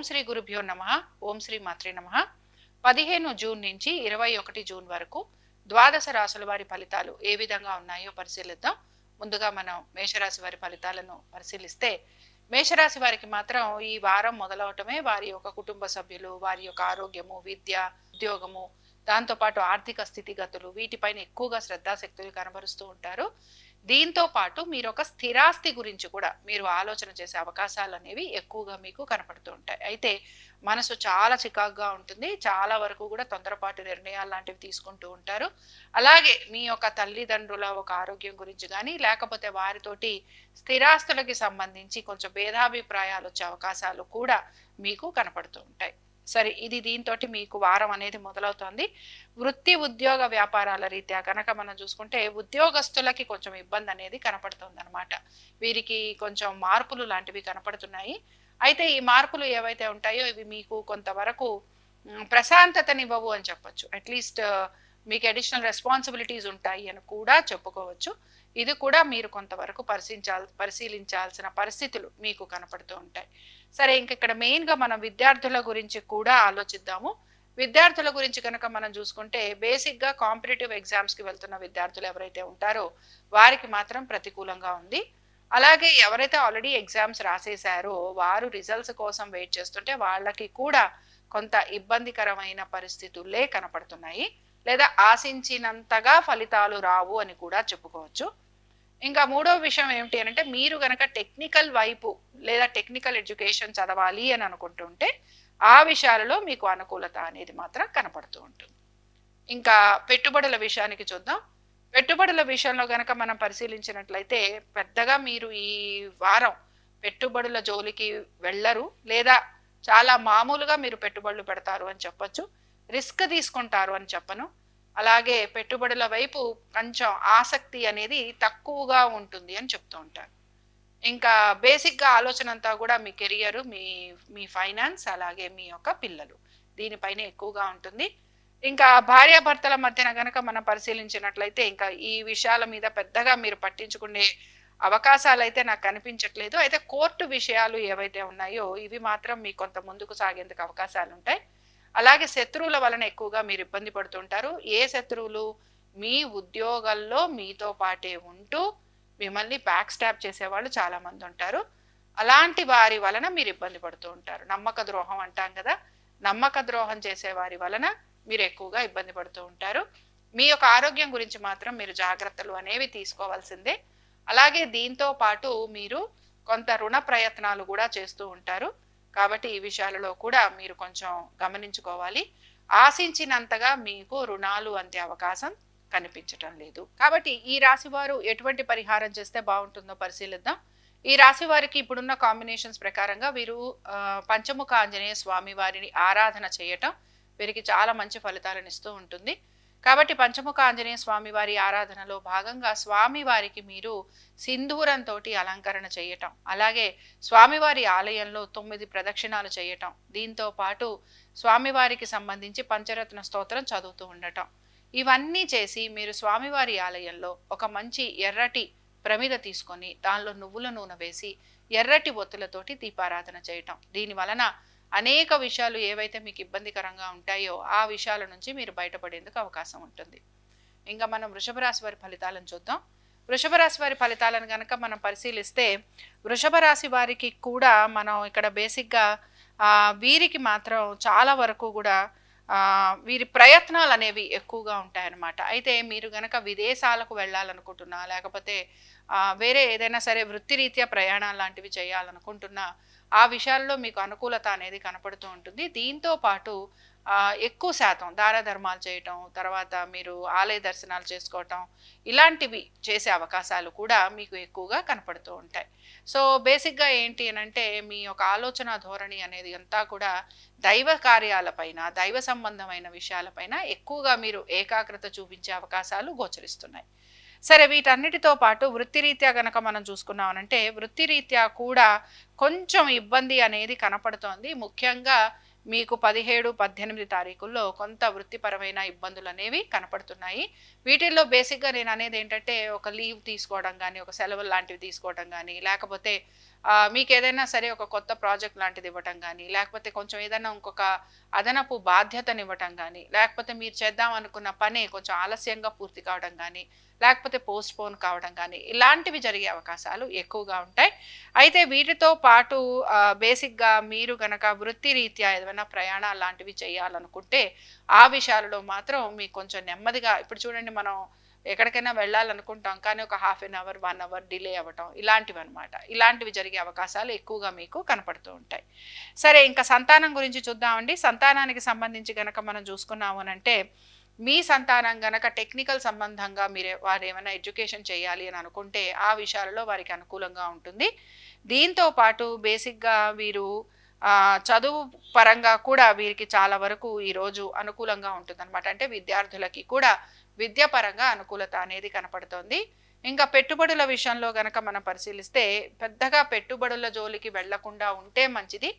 శ్రీ గురుభ్యో నమః. ఓం శ్రీ మాత్రే నమః. 15 జూన్ నుంచి 21 జూన్ వరకు ద్వాదశ రాశుల వారి ఫలితాలు ఏ విధంగా ఉన్నాయో పరిశీలిద్దాం. ముందుగా మనం మేషరాశి వారి ఫలితాలను పరిశీలిస్తే, మేషరాశి వారికి మాత్రం ఈ వారం మొదలవటమే వారి యొక్క కుటుంబ సభ్యులు, వారి యొక్క ఆరోగ్యము, విద్య, ఉద్యోగము, దాంతోపాటు ఆర్థిక స్థితిగతులు వీటిపైన ఎక్కువగా శ్రద్ధాశక్తులు కనబరుస్తూ ఉంటారు. దీంతో పాటు మీరు ఒక స్థిరాస్తి గురించి కూడా మీరు ఆలోచన చేసే అవకాశాలు అనేవి ఎక్కువగా మీకు కనపడుతూ ఉంటాయి. అయితే మనసు చాలా చికాకుగా ఉంటుంది. చాలా వరకు కూడా తొందరపాటు నిర్ణయాలు లాంటివి తీసుకుంటూ ఉంటారు. అలాగే మీ యొక్క తల్లిదండ్రుల ఒక ఆరోగ్యం గురించి కానీ, లేకపోతే వారితోటి స్థిరాస్తులకి సంబంధించి కొంచెం భేదాభిప్రాయాలు వచ్చే అవకాశాలు కూడా మీకు కనపడుతూ ఉంటాయి. సరే, ఇది దీంతో మీకు వారం అనేది మొదలవుతోంది. వృత్తి ఉద్యోగ వ్యాపారాల రీత్యా కనుక మనం చూసుకుంటే ఉద్యోగస్తులకి కొంచెం ఇబ్బంది అనేది కనపడుతుంది అనమాట. వీరికి కొంచెం మార్పులు లాంటివి కనపడుతున్నాయి. అయితే ఈ మార్పులు ఏవైతే ఉంటాయో ఇవి మీకు కొంతవరకు ప్రశాంతతనివ్వవు అని చెప్పొచ్చు. అట్లీస్ట్ మీకు అడిషనల్ రెస్పాన్సిబిలిటీస్ ఉంటాయి అని కూడా చెప్పుకోవచ్చు. ఇది కూడా మీరు కొంతవరకు పరిశీలించాల్సిన పరిస్థితులు మీకు కనపడుతూ ఉంటాయి. సరే, ఇంక ఇక్కడ మెయిన్గా మనం విద్యార్థుల గురించి కూడా ఆలోచిద్దాము. విద్యార్థుల గురించి కనుక మనం చూసుకుంటే, బేసిక్గా కాంపిటేటివ్ ఎగ్జామ్స్కి వెళ్తున్న విద్యార్థులు ఎవరైతే ఉంటారో వారికి మాత్రం ప్రతికూలంగా ఉంది. అలాగే ఎవరైతే ఆల్రెడీ ఎగ్జామ్స్ రాసేసారో వారు రిజల్ట్స్ కోసం వెయిట్ చేస్తుంటే వాళ్ళకి కూడా కొంత ఇబ్బందికరమైన పరిస్థితులే కనపడుతున్నాయి. లేదా ఆశించినంతగా ఫలితాలు రావు అని కూడా చెప్పుకోవచ్చు. ఇంకా మూడో విషయం ఏమిటి అంటే, మీరు గనక టెక్నికల్ వైపు లేదా టెక్నికల్ ఎడ్యుకేషన్ చదవాలి అని అనుకుంటుంటే ఆ విషయాలలో మీకు అనుకూలత అనేది మాత్రం కనపడుతూ ఉంటుంది. ఇంకా పెట్టుబడుల విషయానికి చూద్దాం. పెట్టుబడుల విషయంలో గనక మనం పరిశీలించినట్లయితే పెద్దగా మీరు ఈ వారం పెట్టుబడుల జోలికి వెళ్ళరు, లేదా చాలా మామూలుగా మీరు పెట్టుబడులు పెడతారు అని చెప్పొచ్చు. రిస్క్ తీసుకుంటారు అని చెప్పను. అలాగే పెట్టుబడుల వైపు కొంచెం ఆసక్తి అనేది తక్కువగా ఉంటుంది అని చెప్తూ ఉంటారు. ఇంకా బేసిక్గా ఆలోచన అంతా కూడా మీ కెరియర్, మీ ఫైనాన్స్, అలాగే మీ యొక్క పిల్లలు, దీనిపైన ఎక్కువగా ఉంటుంది. ఇంకా భార్యాభర్తల మధ్యన గనక మనం పరిశీలించినట్లయితే ఇంకా ఈ విషయాల మీద పెద్దగా మీరు పట్టించుకునే అవకాశాలు అయితే నాకు కనిపించట్లేదు. అయితే కోర్టు విషయాలు ఏవైతే ఉన్నాయో ఇవి మాత్రం మీకు కొంత ముందుకు సాగేందుకు అవకాశాలు ఉంటాయి. అలాగే శత్రువుల వలన ఎక్కువగా మీరు ఇబ్బంది పడుతుంటారు. ఏ శత్రువులు? మీ ఉద్యోగాల్లో మీతో పాటే ఉంటూ మిమ్మల్ని బ్యాక్ స్టాప్ చేసేవాళ్ళు చాలా మంది ఉంటారు. అలాంటి వారి వలన మీరు ఇబ్బంది పడుతూ ఉంటారు. నమ్మక ద్రోహం అంటాం కదా, నమ్మక ద్రోహం చేసే వారి వలన మీరు ఎక్కువగా ఇబ్బంది పడుతూ ఉంటారు. మీ యొక్క ఆరోగ్యం గురించి మాత్రం మీరు జాగ్రత్తలు అనేవి తీసుకోవాల్సిందే. అలాగే దీంతో పాటు మీరు కొంత రుణ ప్రయత్నాలు కూడా చేస్తూ ఉంటారు. కాబట్టి ఈ విషయాలలో కూడా మీరు కొంచెం గమనించుకోవాలి. ఆశించినంతగా మీకు రుణాలు అందే అవకాశం కనిపించటం లేదు. కాబట్టి ఈ రాశి వారు ఎటువంటి పరిహారం చేస్తే బాగుంటుందో పరిశీలిద్దాం. ఈ రాశి వారికి ఇప్పుడున్న కాంబినేషన్స్ ప్రకారంగా వీరు పంచముఖ ఆంజనేయ స్వామి వారిని ఆరాధన చేయటం వీరికి చాలా మంచి ఫలితాలను ఇస్తూ ఉంటుంది. కాబట్టి పంచముఖ ఆంజనేయ స్వామి వారి ఆరాధనలో భాగంగా స్వామివారికి మీరు సింధూరంతో అలంకరణ చేయటం, అలాగే స్వామివారి ఆలయంలో 9 ప్రదక్షిణాలు చేయటం, దీంతో పాటు స్వామివారికి సంబంధించి పంచరత్న స్తోత్రం చదువుతూ ఉండటం, ఇవన్నీ చేసి మీరు స్వామివారి ఆలయంలో ఒక మంచి ఎర్రటి ప్రమిద తీసుకొని దానిలో నువ్వుల నూనె వేసి ఎర్రటి ఒత్తులతోటి దీపారాధన చేయటం, దీని వలన అనేక విషయాలు ఏవైతే మీకు ఇబ్బందికరంగా ఉంటాయో ఆ విషయాల నుంచి మీరు బయటపడేందుకు అవకాశం ఉంటుంది. ఇంకా మనం వృషభ రాశి వారి ఫలితాలను చూద్దాం. వృషభ రాశి వారి ఫలితాలను కనుక మనం పరిశీలిస్తే, వృషభ రాశి వారికి కూడా మనం ఇక్కడ బేసిక్గా వీరికి మాత్రం చాలా వరకు కూడా వీరి ప్రయత్నాలు అనేవి ఎక్కువగా ఉంటాయన్నమాట. అయితే మీరు గనక విదేశాలకు వెళ్ళాలనుకుంటున్నా, లేకపోతే వేరే ఏదైనా సరే వృత్తిరీత్యా ప్రయాణాలు లాంటివి చేయాలనుకుంటున్నా ఆ విషయాల్లో మీకు అనుకూలత అనేది కనపడుతూ ఉంటుంది. దీంతో పాటు ఎక్కువ శాతం దానధర్మాలు చేయటం, తర్వాత మీరు ఆలయ దర్శనాలు చేసుకోవటం, ఇలాంటివి చేసే అవకాశాలు కూడా మీకు ఎక్కువగా కనపడుతూ ఉంటాయి. సో బేసిక్గా ఏంటి అని అంటే, మీ యొక్క ఆలోచన ధోరణి అనేది అంతా కూడా దైవ కార్యాలపైన, దైవ సంబంధమైన విషయాలపైన ఎక్కువగా మీరు ఏకాగ్రత చూపించే అవకాశాలు గోచరిస్తున్నాయి. సరే, వీటన్నిటితో పాటు వృత్తిరీత్యా గనక మనం చూసుకున్నామనంటే వృత్తిరీత్యా కూడా కొంచెం ఇబ్బంది అనేది కనపడుతోంది. ముఖ్యంగా మీకు 17, 18 తారీఖుల్లో కొంత వృత్తిపరమైన ఇబ్బందులు అనేవి కనపడుతున్నాయి. వీటిల్లో బేసిక్గా నేను అనేది ఏంటంటే, ఒక లీవ్ తీసుకోవడం కానీ, ఒక సెలవులు లాంటివి తీసుకోవడం కానీ, లేకపోతే మీకేదైనా సరే ఒక కొత్త ప్రాజెక్ట్ లాంటిది ఇవ్వటం గానీ, లేకపోతే కొంచెం ఏదైనా ఇంకొక అదనపు బాధ్యతనివ్వటం గానీ, లేకపోతే మీరు చేద్దాం అనుకున్న పని కొంచెం ఆలస్యంగా పూర్తి కావడం గానీ, లేకపోతే పోస్ట్‌పోన్ కావడం గానీ, ఇలాంటివి జరిగే అవకాశాలు ఎక్కువగా ఉంటాయి. అయితే వీటితో పాటు బేసిక్‌గా మీరు గనక వృత్తిరీత్యా ఏదైనా ప్రయాణాలు లాంటివి చేయాలనుకుంటే, ఆ విషయాలలో మాత్రం మీకు కొంచెం నెమ్మదిగా ఇప్పుడు చూడండి మనం ఎక్కడికైనా వెళ్ళాలనుకుంటాం. కానీ ఒక half an hour, 1 hour delay అవ్వటం ఇలాంటివన్నమాట. ఇలాంటివి జరిగే అవకాశాలు ఎక్కువగా మీకు కనపడుతూ ఉంటాయి. సరే ఇంకా సంతానం గురించి చూద్దామండి. సంతానానికి సంబంధించి గనక మనం చూసుకున్నాము అనంటే, మీ సంతానం గనక టెక్నికల్ సంబంధంగా వారేమైనా ఎడ్యుకేషన్ చేయాలి అని అనుకుంటే, ఆ విషయాలలో వారికి అనుకూలంగా ఉంటుంది. దీంతో పాటు బేసిక్‌గా వీరు చదువు పరంగా కూడా వీరికి చాలా వరకు ఈరోజు అనుకూలంగా ఉంటుందన్నమాట. అంటే విద్యార్థులకి కూడా విద్యాపరంగా అనుకూలత అనేది కనపడుతోంది. ఇంకా పెట్టుబడుల విషయంలో గనక మనం పరిశీలిస్తే పెద్దగా పెట్టుబడుల జోలికి వెళ్లకుండా ఉంటే మంచిది.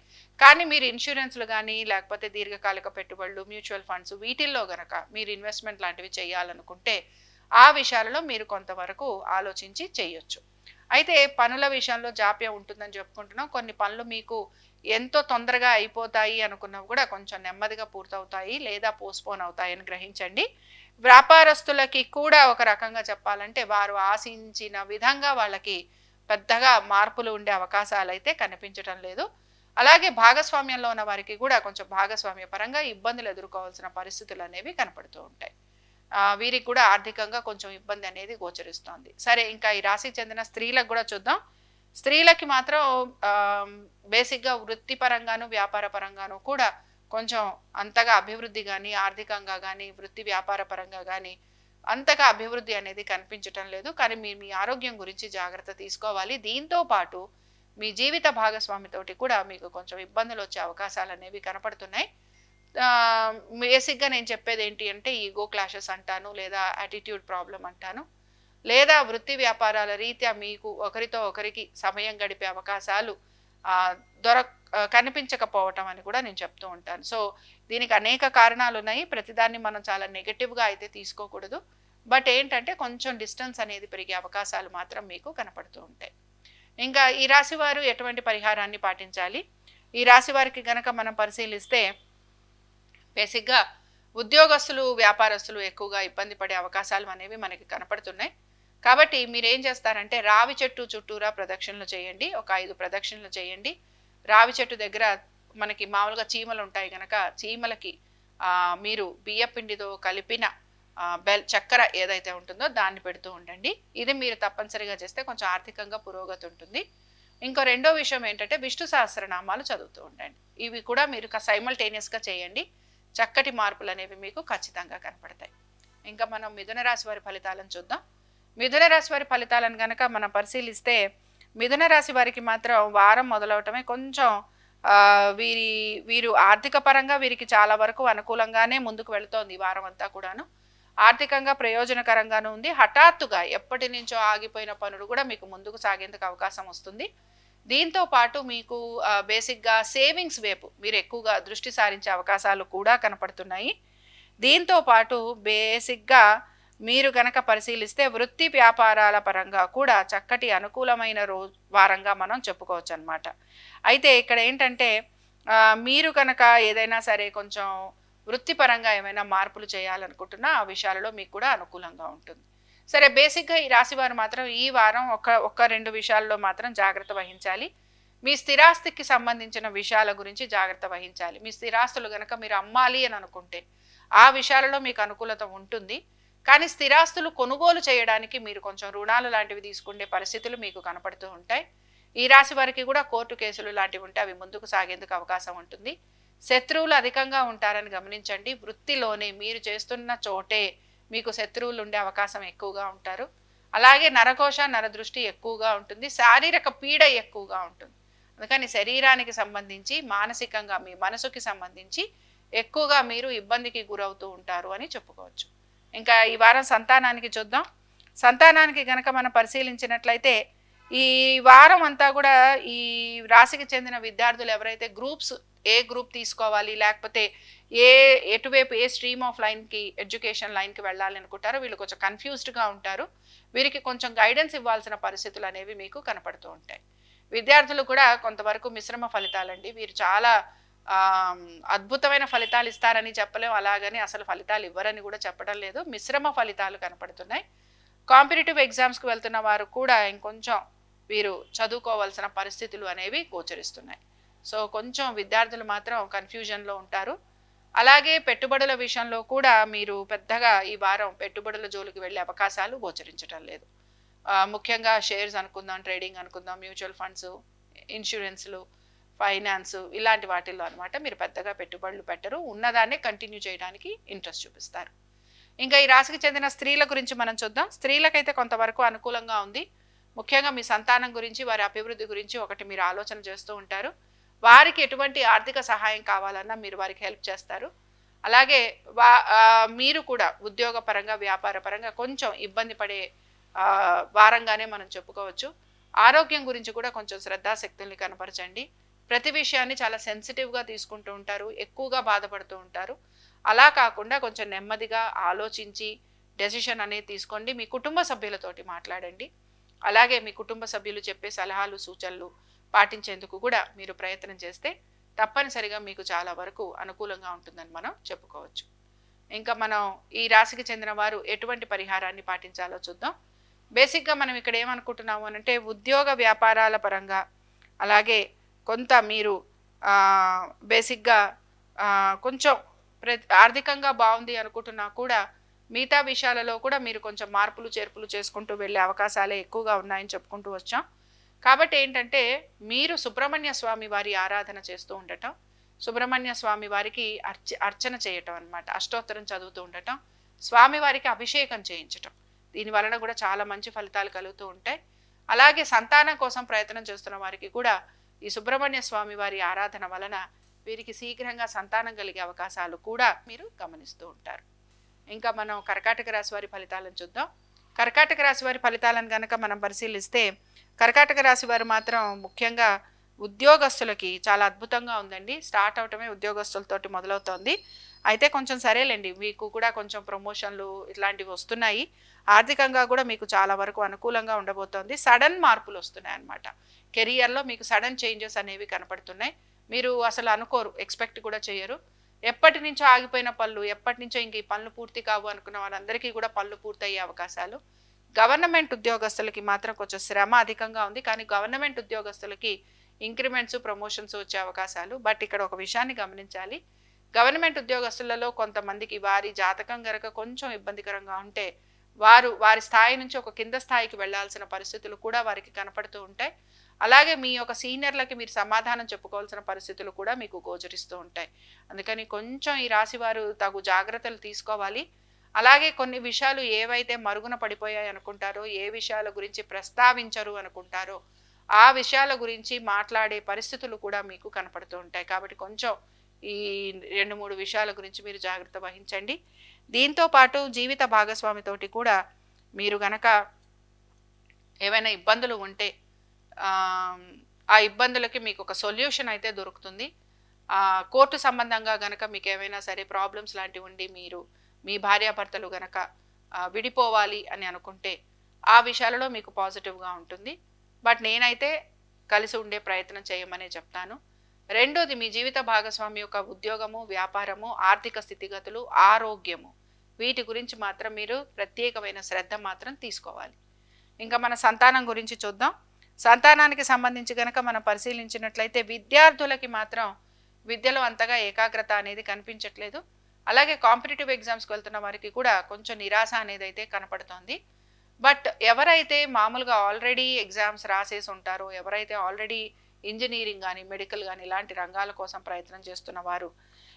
కానీ మీరు ఇన్సూరెన్స్‌లు గానీ, లేకపోతే దీర్ఘకాలిక పెట్టుబడులు, మ్యూచువల్ ఫండ్స్ వీటిల్లో గనక మీరు ఇన్వెస్ట్‌మెంట్ లాంటివి చేయాలనుకుంటే, ఆ విషయాలలో మీరు కొంతవరకు ఆలోచించి చేయొచ్చు. అయితే పనుల విషయంలో జాప్యం ఉంటుందని చెప్పుకుంటున్నాం. కొన్ని పనులు మీకు ఎంతో తొందరగా అయిపోతాయి అనుకున్నవి కూడా కొంచెం నెమ్మదిగా పూర్తవుతాయి లేదా పోస్ట్‌పోన్ అవుతాయని గ్రహించండి. వ్యాపారస్తులకి కూడా ఒక రకంగా చెప్పాలంటే వారు ఆశించిన విధంగా వాళ్ళకి పెద్దగా మార్పులు ఉండే అవకాశాలైతే కనిపించటం లేదు. అలాగే భాగస్వామ్యంలో ఉన్న వారికి కూడా కొంచెం భాగస్వామ్య పరంగా ఇబ్బందులు ఎదుర్కోవాల్సిన పరిస్థితులనేవి కనపడుతూ ఉంటాయి. వీరికి కూడా ఆర్థికంగా కొంచెం ఇబ్బంది అనేది గోచరిస్తోంది. సరే ఇంకా ఈ రాశికి చెందిన స్త్రీలకు కూడా చూద్దాం. స్త్రీలకి మాత్రం బేసిక్‌గా వృత్తిపరంగాను, వ్యాపార పరంగాను కూడా కొంచెం అంతగా అభివృద్ధి గానీ, ఆర్థికంగా గానీ, వృత్తి వ్యాపార పరంగా గానీ అంతగా అభివృద్ధి అనేది కనిపించటం లేదు. కానీ మీరు మీ ఆరోగ్యం గురించి జాగ్రత్త తీసుకోవాలి. దీంతో పాటు మీ జీవిత భాగస్వామితోటి కూడా మీకు కొంచెం ఇబ్బందులొచ్చే అవకాశాలనేవి కనపడుతున్నాయి. బేసిక్‌గా నేను చెప్పేదేంటి అంటే ఈగో క్లాషెస్ అంటాను, లేదా యాటిట్యూడ్ ప్రాబ్లమ్ అంటాను. లేదా వృత్తి వ్యాపారాల రీత్యా మీకు ఒకరితో ఒకరికి సమయం గడిపే అవకాశాలు కనిపించకపోవటం అని కూడా నేను చెప్తూ ఉంటాను. సో దీనికి అనేక కారణాలున్నాయి. ప్రతిదాన్ని మనం చాలా నెగెటివ్‌గా అయితే తీసుకోకూడదు. బట్ ఏంటంటే కొంచెం డిస్టెన్స్ అనేది పెరిగే అవకాశాలు మాత్రం మీకు కనపడుతూ ఉంటాయి. ఇంకా ఈ రాశి వారు ఎటువంటి పరిహారాన్ని పాటించాలి? ఈ రాశి వారికి గనక మనం పరిశీలిస్తే బేసిక్‌గా ఉద్యోగస్తులు, వ్యాపారస్తులు ఎక్కువగా ఇబ్బంది పడే అవకాశాలు అనేవి మనకి కనపడుతున్నాయి. కాబట్టి మీరేం చేస్తారంటే రావి చెట్టు చుట్టూరా ప్రదక్షిణలు చేయండి. ఒక 5 ప్రదక్షిణలు చేయండి. రావి చెట్టు దగ్గర మనకి మామూలుగా చీమలు ఉంటాయి గనక చీమలకి మీరు బియ్యపిండితో కలిపిన చక్కెర ఏదైతే ఉంటుందో దాన్ని పెడుతూ ఉండండి. ఇది మీరు తప్పనిసరిగా చేస్తే కొంచెం ఆర్థికంగా పురోగతి ఉంటుంది. ఇంకో రెండో విషయం ఏంటంటే విష్ణు సహస్రనామాలు చదువుతూ ఉండండి. ఇవి కూడా మీరు సైమల్టేనియస్‌గా చేయండి. చక్కటి మార్పులు అనేవి మీకు ఖచ్చితంగా కనపడతాయి. ఇంకా మనం మిథున రాశి వారి ఫలితాలను చూద్దాం. మిథున రాశి వారి ఫలితాలను గనక మనం పరిశీలిస్తే మిథున రాశి వారికి మాత్రం వారం మొదలవటమే కొంచెం వీరు ఆర్థిక పరంగా వీరికి చాలా వరకు అనుకూలంగానే ముందుకు వెళుతోంది ఈ వారం అంతా కూడాను. ఆర్థికంగా ప్రయోజనకరంగానూ ఉంది. హఠాత్తుగా ఎప్పటి నుంచో ఆగిపోయిన పనులు కూడా మీకు ముందుకు సాగేందుకు అవకాశం వస్తుంది. దీంతో పాటు మీకు బేసిక్‌గా సేవింగ్స్ వైపు మీరు ఎక్కువగా దృష్టి సారించే అవకాశాలు కూడా కనపడుతున్నాయి. దీంతో పాటు బేసిక్‌గా మీరు గనక పరిశీలిస్తే వృత్తి వ్యాపారాల పరంగా కూడా చక్కటి అనుకూలమైన వారంగా మనం చెప్పుకోవచ్చు అన్నమాట. అయితే ఇక్కడ ఏంటంటే మీరు కనుక ఏదైనా సరే కొంచెం వృత్తిపరంగా ఏమైనా మార్పులు చేయాలనుకుంటున్నా ఆ విషయాలలో మీకు కూడా అనుకూలంగా ఉంటుంది. సరే బేసిక్‌గా ఈ రాశి వారు మాత్రం ఈ వారం ఒక 2 విషయాల్లో మాత్రం జాగ్రత్త వహించాలి. మీ స్థిరాస్తికి సంబంధించిన విషయాల గురించి జాగ్రత్త వహించాలి. మీ స్థిరాస్తులు గనక మీరు అమ్మాలి అని అనుకుంటే ఆ విషయాలలో మీకు అనుకూలత ఉంటుంది. కానీ స్థిరాస్తులు కొనుగోలు చేయడానికి మీరు కొంచెం రుణాలు లాంటివి తీసుకునే పరిస్థితులు మీకు కనపడుతూ ఉంటాయి. ఈ రాశి వారికి కూడా కోర్టు కేసులు లాంటివి ఉంటే అవి ముందుకు సాగేందుకు అవకాశం ఉంటుంది. శత్రువులు అధికంగా ఉంటారని గమనించండి. వృత్తిలోనే మీరు చేస్తున్న చోటే మీకు శత్రువులు ఉండే అవకాశం ఎక్కువగా ఉంటారు. అలాగే నరకోశ నరదృష్టి ఎక్కువగా ఉంటుంది. శారీరక పీడ ఎక్కువగా ఉంటుంది. అందుకని శరీరానికి సంబంధించి మానసికంగా మీ మనసుకి సంబంధించి ఎక్కువగా మీరు ఇబ్బందికి గురవుతూ ఉంటారు అని చెప్పుకోవచ్చు. ఇంకా ఈ వారం సంతానానికి చూద్దాం. సంతానానికి గనక మనం పరిశీలించినట్లయితే ఈ వారం అంతా కూడా ఈ రాశికి చెందిన విద్యార్థులు ఎవరైతే ఏ గ్రూప్ తీసుకోవాలి లేకపోతే ఎటువైపు ఏ స్ట్రీమ్ ఆఫ్ లైన్కి ఎడ్యుకేషన్ లైన్కి వెళ్ళాలి అనుకుంటారో వీళ్ళు కొంచెం కన్ఫ్యూజ్డ్గా ఉంటారు. వీరికి కొంచెం గైడెన్స్ ఇవ్వాల్సిన పరిస్థితులు అనేవి మీకు కనపడుతూ ఉంటాయి. విద్యార్థులు కూడా కొంతవరకు మిశ్రమ ఫలితాలండి. వీరు చాలా అద్భుతమైన ఫలితాలు ఇస్తారని చెప్పలేం. అలాగని అసలు ఫలితాలు ఇవ్వరని కూడా చెప్పడం లేదు. మిశ్రమ ఫలితాలు కనపడుతున్నాయి. కాంపిటీటివ్ ఎగ్జామ్స్‌కి వెళ్తున్న వారు కూడా ఇంకొంచెం వీరు చదువుకోవాల్సిన పరిస్థితులు అనేవి గోచరిస్తున్నాయి. సో, కొంచెం విద్యార్థులు మాత్రం కన్‌ఫ్యూజన్‌లో ఉంటారు. అలాగే పెట్టుబడుల విషయంలో కూడా మీరు పెద్దగా ఈ వారం పెట్టుబడుల జోలికి వెళ్ళే అవకాశాలు గోచరించటం లేదు. ముఖ్యంగా షేర్స్ అనుకుందాం, ట్రేడింగ్ అనుకుందాం, మ్యూచువల్ ఫండ్స్, ఇన్సూరెన్స్‌లు, ఫైనాన్స్ ఇలాంటి వాటిల్లో అన్నమాట మీరు పెద్దగా పెట్టుబడులు పెట్టరు. ఉన్నదాన్నే కంటిన్యూ చేయడానికి ఇంట్రెస్ట్ చూపిస్తారు. ఇంకా ఈ రాశికి చెందిన స్త్రీల గురించి మనం చూద్దాం. స్త్రీలకైతే కొంతవరకు అనుకూలంగా ఉంది. ముఖ్యంగా మీ సంతానం గురించి, వారి అభివృద్ధి గురించి ఒకటి మీరు ఆలోచన చేస్తూ ఉంటారు. వారికి ఎటువంటి ఆర్థిక సహాయం కావాలన్నా మీరు వారికి హెల్ప్ చేస్తారు. అలాగే మీరు కూడా ఉద్యోగపరంగా, వ్యాపార పరంగా కొంచెం ఇబ్బంది పడే వారంగానే మనం చెప్పుకోవచ్చు. ఆరోగ్యం గురించి కూడా కొంచెం శ్రద్ధాశక్తుల్ని కనపరచండి. ప్రతి విషయాన్ని చాలా సెన్సిటివ్‌గా తీసుకుంటూ ఉంటారు. ఎక్కువగా బాధపడుతూ ఉంటారు. అలా కాకుండా కొంచెం నెమ్మదిగా ఆలోచించి డెసిషన్ అనేది తీసుకోండి. మీ కుటుంబ సభ్యులతోటి మాట్లాడండి. అలాగే మీ కుటుంబ సభ్యులు చెప్పే సలహాలు, సూచనలు పాటించేందుకు కూడా మీరు ప్రయత్నం చేస్తే తప్పనిసరిగా మీకు చాలా వరకు అనుకూలంగా ఉంటుందని మనం చెప్పుకోవచ్చు. ఇంకా మనం ఈ రాశికి చెందిన వారు ఎటువంటి పరిహారాన్ని పాటించాలో చూద్దాం. బేసిక్‌గా మనం ఇక్కడ ఏమనుకుంటున్నాము అనంటే ఉద్యోగ వ్యాపారాల పరంగా అలాగే కొంత మీరు బేసిక్‌గా కొంచెం ఆర్థికంగా బాగుంది అనుకుంటున్నా కూడా మిగతా విషయాలలో కూడా మీరు కొంచెం మార్పులు చేర్పులు చేసుకుంటూ వెళ్ళే అవకాశాలే ఎక్కువగా ఉన్నాయని చెప్పుకుంటూ వచ్చాం. కాబట్టి ఏంటంటే మీరు సుబ్రహ్మణ్య స్వామి వారి ఆరాధన చేస్తూ ఉండటం, సుబ్రహ్మణ్య స్వామి వారికి అర్చన చేయటం అన్నమాట. అష్టోత్తరం చదువుతూ ఉండటం, స్వామివారికి అభిషేకం చేయించటం. దీని వలన కూడా చాలా మంచి ఫలితాలు కలుగుతూ ఉంటాయి. అలాగే సంతానం కోసం ప్రయత్నం చేస్తున్న వారికి కూడా ఈ సుబ్రహ్మణ్య స్వామి వారి ఆరాధన వలన వీరికి శీఘ్రంగా సంతానం కలిగే అవకాశాలు కూడా మీరు గమనిస్తూ ఉంటారు. ఇంకా మనం కర్కాటక రాశి వారి ఫలితాలను చూద్దాం. కర్కాటక రాశి వారి ఫలితాలను కనుక మనం పరిశీలిస్తే కర్కాటక రాశి వారు మాత్రం ముఖ్యంగా ఉద్యోగస్తులకి చాలా అద్భుతంగా ఉందండి. స్టార్ట్ అవటమే ఉద్యోగస్తులతోటి మొదలవుతోంది. అయితే కొంచెం సరేలేండి, మీకు కూడా కొంచెం ప్రమోషన్లు ఇట్లాంటివి వస్తున్నాయి. ఆర్థికంగా కూడా మీకు చాలా వరకు అనుకూలంగా ఉండబోతోంది. సడన్ మార్పులు వస్తున్నాయి అన్నమాట. కెరియర్లో మీకు సడన్ చేంజెస్ అనేవి కనపడుతున్నాయి. మీరు అసలు అనుకోరు, ఎక్స్పెక్ట్ కూడా చేయరు. ఎప్పటి నుంచో ఆగిపోయిన పనులు, ఎప్పటి నుంచో ఇంక ఈ పనులు పూర్తి కావు అనుకున్న వాళ్ళందరికీ కూడా పనులు పూర్తయ్యే అవకాశాలు. గవర్నమెంట్ ఉద్యోగస్తులకి మాత్రం కొంచెం శ్రమ అధికంగా ఉంది. కానీ గవర్నమెంట్ ఉద్యోగస్తులకి ఇంక్రిమెంట్స్, ప్రమోషన్స్ వచ్చే అవకాశాలు. బట్ ఇక్కడ ఒక విషయాన్ని గమనించాలి. గవర్నమెంట్ ఉద్యోగస్తులలో కొంతమందికి వారి జాతకం గనక కొంచెం ఇబ్బందికరంగా ఉంటే వారి స్థాయి నుంచి ఒక కింద స్థాయికి వెళ్లాల్సిన పరిస్థితులు కూడా వారికి కనపడుతూ ఉంటాయి. అలాగే మీ యొక్క సీనియర్లకి మీరు సమాధానం చెప్పుకోవాల్సిన పరిస్థితులు కూడా మీకు గోచరిస్తూ ఉంటాయి. అందుకని కొంచెం ఈ రాశి వారు తగు జాగ్రత్తలు తీసుకోవాలి. అలాగే కొన్ని విషయాలు ఏవైతే మరుగున పడిపోయాయి అనుకుంటారో, ఏ విషయాల గురించి ప్రస్తావించరు అనుకుంటారో ఆ విషయాల గురించి మాట్లాడే పరిస్థితులు కూడా మీకు కనపడుతూ ఉంటాయి. కాబట్టి కొంచెం ఈ 2-3 విషయాల గురించి మీరు జాగ్రత్త వహించండి. దీంతో పాటు జీవిత భాగస్వామితోటి కూడా మీరు గనక ఏవైనా ఇబ్బందులు ఉంటే ఆ ఇబ్బందులకి మీకు ఒక సొల్యూషన్ అయితే దొరుకుతుంది. కోర్టు సంబంధంగా గనక మీకు ఏమైనా సరే ప్రాబ్లమ్స్ లాంటివి ఉండి మీరు మీ భార్యాభర్తలు గనక విడిపోవాలి అని అనుకుంటే ఆ విషయాలలో మీకు పాజిటివ్గా ఉంటుంది. బట్ నేనైతే కలిసి ఉండే ప్రయత్నం చేయమనే చెప్తాను. రెండోది, మీ జీవిత భాగస్వామి యొక్క ఉద్యోగము, వ్యాపారము, ఆర్థిక స్థితిగతులు, ఆరోగ్యము, వీటి గురించి మాత్రం మీరు ప్రత్యేకమైన శ్రద్ధ మాత్రం తీసుకోవాలి. ఇంకా మన సంతానం గురించి చూద్దాం. సంతానానికి సంబంధించి గనక మనం పరిశీలించినట్లయితే విద్యార్థులకి మాత్రం విద్యలో అంతగా ఏకాగ్రత అనేది కనిపించట్లేదు. అలాగే కాంపిటీటివ్ ఎగ్జామ్స్కి వెళ్తున్న వారికి కూడా కొంచెం నిరాశ అనేది అయితే కనపడుతోంది. బట్ ఎవరైతే మామూలుగా ఆల్రెడీ ఎగ్జామ్స్ రాసేసి ఉంటారో, ఎవరైతే ఆల్రెడీ ఇంజనీరింగ్ కానీ, మెడికల్ కానీ ఇలాంటి రంగాల కోసం ప్రయత్నం చేస్తున్న వారు,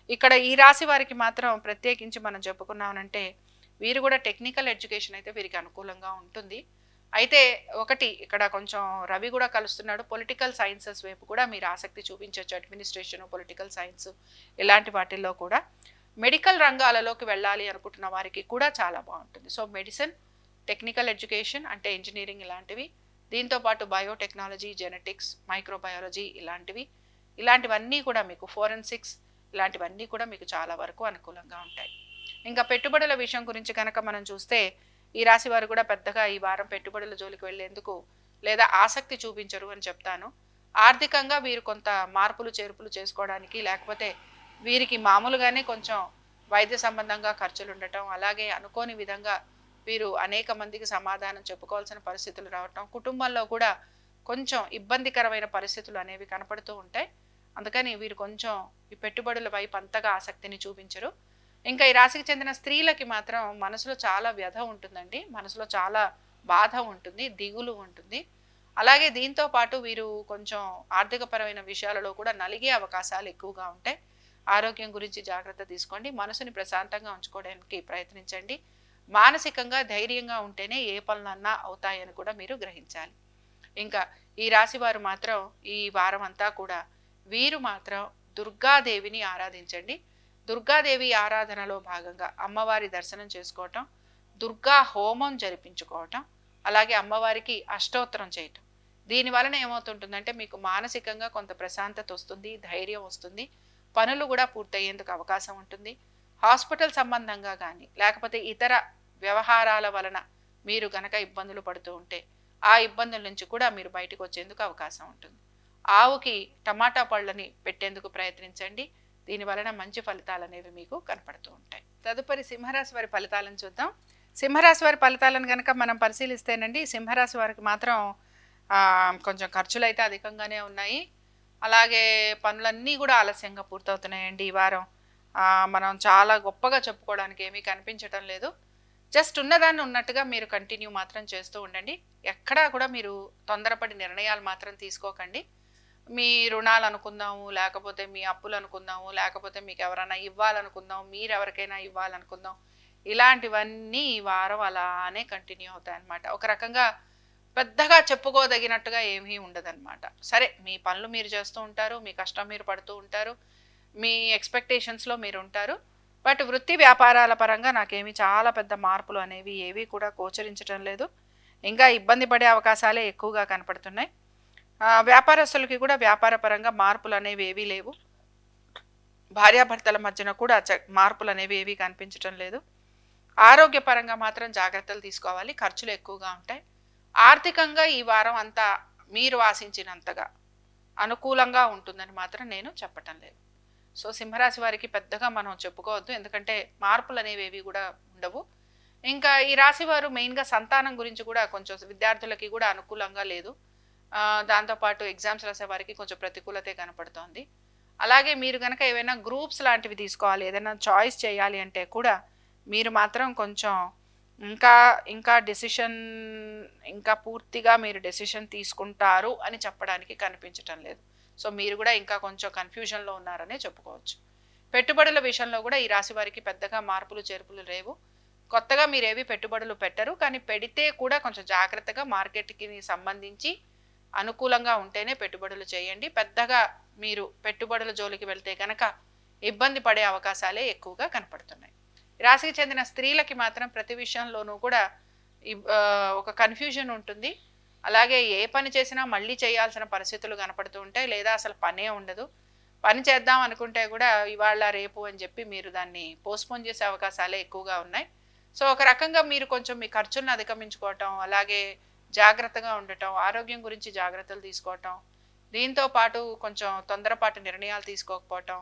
ఇక్కడ ఈ రాశి వారికి మాత్రం ప్రత్యేకించి మనం చెప్పుకున్నామంటే వీరు కూడా టెక్నికల్ ఎడ్యుకేషన్ అయితే వీరికి అనుకూలంగా ఉంటుంది. అయితే ఒకటి ఇక్కడ కొంచెం రవి కూడా కలుస్తున్నాడు. పొలిటికల్ సైన్సెస్ వైపు కూడా మీరు ఆసక్తి చూపించవచ్చు. అడ్మినిస్ట్రేషన్, పొలిటికల్ సైన్స్ ఇలాంటి వాటిల్లో కూడా. మెడికల్ రంగాలలోకి వెళ్ళాలి అనుకుంటున్న వారికి కూడా చాలా బాగుంటుంది. సో మెడిసిన్, టెక్నికల్ ఎడ్యుకేషన్ అంటే ఇంజనీరింగ్ ఇలాంటివి, దీంతోపాటు బయోటెక్నాలజీ, జెనెటిక్స్, మైక్రోబయాలజీ ఇలాంటివన్నీ కూడా మీకు, ఫోరెన్సిక్స్ ఇలాంటివన్నీ కూడా మీకు చాలా వరకు అనుకూలంగా ఉంటాయి. ఇంకా పెట్టుబడుల విషయం గురించి కనుక మనం చూస్తే ఈ రాశి వారు కూడా పెద్దగా ఈ వారం పెట్టుబడుల జోలికి వెళ్లేందుకు లేదా ఆసక్తి చూపించరు అని చెప్తాను. ఆర్థికంగా వీరు కొంత మార్పులు చేర్పులు చేసుకోవడానికి, లేకపోతే వీరికి మామూలుగానే కొంచెం వైద్య సంబంధంగా ఖర్చులు ఉండటం, అలాగే అనుకోని విధంగా వీరు అనేక మందికి సమాధానం చెప్పుకోవాల్సిన పరిస్థితులు రావటం, కుటుంబంలో కూడా కొంచెం ఇబ్బందికరమైన పరిస్థితులు అనేవి కనపడుతూ ఉంటాయి. అందుకని వీరు కొంచెం ఈ పెట్టుబడుల వైపు అంతగా ఆసక్తిని చూపించరు. ఇంకా ఈ రాశికి చెందిన స్త్రీలకి మాత్రం మనసులో చాలా వ్యధ ఉంటుందండి. మనసులో చాలా బాధ ఉంటుంది, దిగులు ఉంటుంది. అలాగే దీంతో పాటు వీరు కొంచెం ఆర్థికపరమైన విషయాలలో కూడా నలిగే అవకాశాలు ఎక్కువగా ఉంటాయి. ఆరోగ్యం గురించి జాగ్రత్త తీసుకోండి. మనసుని ప్రశాంతంగా ఉంచుకోవడానికి ప్రయత్నించండి. మానసికంగా ధైర్యంగా ఉంటేనే ఏ పనులన్నా అవుతాయని కూడా మీరు గ్రహించాలి. ఇంకా ఈ రాశి వారు మాత్రం ఈ వారం అంతా కూడా వీరు మాత్రం దుర్గాదేవిని ఆరాధించండి. దుర్గాదేవి ఆరాధనలో భాగంగా అమ్మవారి దర్శనం చేసుకోవటం, దుర్గా హోమం జరిపించుకోవటం, అలాగే అమ్మవారికి అష్టోత్తరం చేయటం. దీని వలన ఏమవుతుంటుందంటే మీకు మానసికంగా కొంత ప్రశాంతత వస్తుంది, ధైర్యం వస్తుంది, పనులు కూడా పూర్తయ్యేందుకు అవకాశం ఉంటుంది. హాస్పిటల్ సంబంధంగా కానీ లేకపోతే ఇతర వ్యవహారాల వలన మీరు గనక ఇబ్బందులు పడుతూ ఉంటే ఆ ఇబ్బందుల నుంచి కూడా మీరు బయటకు వచ్చేందుకు అవకాశం ఉంటుంది. ఆవుకి టమాటా పళ్ళని పెట్టేందుకు ప్రయత్నించండి. దీని వలన మంచి ఫలితాలు అనేవి మీకు కనపడుతూ ఉంటాయి. తదుపరి సింహరాశి వారి ఫలితాలను చూద్దాం. సింహరాశి వారి ఫలితాలను కనుక మనం పరిశీలిస్తేనండి, సింహరాశి వారికి మాత్రం కొంచెం ఖర్చులు అయితే అధికంగానే ఉన్నాయి. అలాగే పనులన్నీ కూడా ఆలస్యంగా పూర్తవుతున్నాయండి ఈ వారం. మనం చాలా గొప్పగా చెప్పుకోవడానికి ఏమీ కనిపించటం లేదు. జస్ట్ ఉన్నదాన్ని ఉన్నట్టుగా మీరు కంటిన్యూ మాత్రం చేస్తూ ఉండండి. ఎక్కడా కూడా మీరు తొందరపడి నిర్ణయాలు మాత్రం తీసుకోకండి. మీ రుణాలు అనుకుందాము, లేకపోతే మీ అప్పులు అనుకుందాము, లేకపోతే మీకు ఎవరైనా ఇవ్వాలనుకుందాం, మీరు ఎవరికైనా ఇవ్వాలనుకుందాం, ఇలాంటివన్నీ ఈ వారం అలానే కంటిన్యూ అవుతాయి అన్నమాట. ఒక రకంగా పెద్దగా చెప్పుకోదగినట్టుగా ఏమీ ఉండదన్నమాట. సరే, మీ పనులు మీరు చేస్తూ ఉంటారు, మీ కష్టం మీరు పడుతూ ఉంటారు, మీ ఎక్స్పెక్టేషన్స్లో మీరు ఉంటారు. బట్ వృత్తి వ్యాపారాల పరంగా నాకేమీ చాలా పెద్ద మార్పులు అనేవి ఏవి కూడా గోచరించడం లేదు. ఇంకా ఇబ్బంది పడే అవకాశాలే ఎక్కువగా కనపడుతున్నాయి. వ్యాపారస్తులకి కూడా వ్యాపార పరంగా మార్పులు అనేవి ఏవీ లేవు. భార్యాభర్తల మధ్యన కూడా మార్పులు అనేవి ఏవీ కనిపించడం లేదు. ఆరోగ్యపరంగా మాత్రం జాగ్రత్తలు తీసుకోవాలి, ఖర్చులు ఎక్కువగా ఉంటాయి. ఆర్థికంగా ఈ వారం అంతా మీరు ఆశించినంతగా అనుకూలంగా ఉంటుందని మాత్రం నేను చెప్పటం లేదు. సో సింహరాశి వారికి పెద్దగా మనం చెప్పుకోవద్దు, ఎందుకంటే మార్పులు అనేవి ఏవి కూడా ఉండవు. ఇంకా ఈ రాశి వారు మెయిన్గా సంతానం గురించి కూడా కొంచెం విద్యార్థులకి కూడా అనుకూలంగా లేదు. దాంతోపాటు ఎగ్జామ్స్ రాసే వారికి కొంచెం ప్రతికూలతే కనపడుతోంది. అలాగే మీరు కనుక ఏవైనా గ్రూప్స్ లాంటివి తీసుకోవాలి, ఏదైనా చాయిస్ చేయాలి అంటే కూడా మీరు మాత్రం కొంచెం ఇంకా డెసిషన్ ఇంకా పూర్తిగా మీరు డెసిషన్ తీసుకుంటారు అని చెప్పడానికి కనిపించటం లేదు. సో మీరు కూడా ఇంకా కొంచెం కన్ఫ్యూజన్లో ఉన్నారనే చెప్పుకోవచ్చు. పెట్టుబడుల విషయంలో కూడా ఈ రాశి వారికి పెద్దగా మార్పులు చేర్పులు లేవు. కొత్తగా మీరేవి పెట్టుబడులు పెట్టరు, కానీ పెడితే కూడా కొంచెం జాగ్రత్తగా మార్కెట్కి సంబంధించి అనుకూలంగా ఉంటేనే పెట్టుబడులు చేయండి. పెద్దగా మీరు పెట్టుబడుల జోలికి వెళ్తే కనుక ఇబ్బంది పడే అవకాశాలే ఎక్కువగా కనపడుతున్నాయి. రాశికి చెందిన స్త్రీలకి మాత్రం ప్రతి విషయంలోనూ కూడా ఒక కన్ఫ్యూజన్ ఉంటుంది. అలాగే ఏ పని చేసినా మళ్ళీ చేయాల్సిన పరిస్థితులు కనపడుతూ ఉంటాయి, లేదా అసలు పనే ఉండదు. పని చేద్దాం అనుకుంటే కూడా ఇవాళ రేపు అని చెప్పి మీరు దాన్ని పోస్ట్పోన్ చేసే అవకాశాలే ఎక్కువగా ఉన్నాయి. సో ఒక రకంగా మీరు కొంచెం మీ ఖర్చులను అధిగమించుకోవటం, అలాగే జాగ్రత్తగా ఉండటం, ఆరోగ్యం గురించి జాగ్రత్తలు తీసుకోవటం, దీంతో పాటు కొంచెం తొందరపాటు నిర్ణయాలు తీసుకోకపోవటం,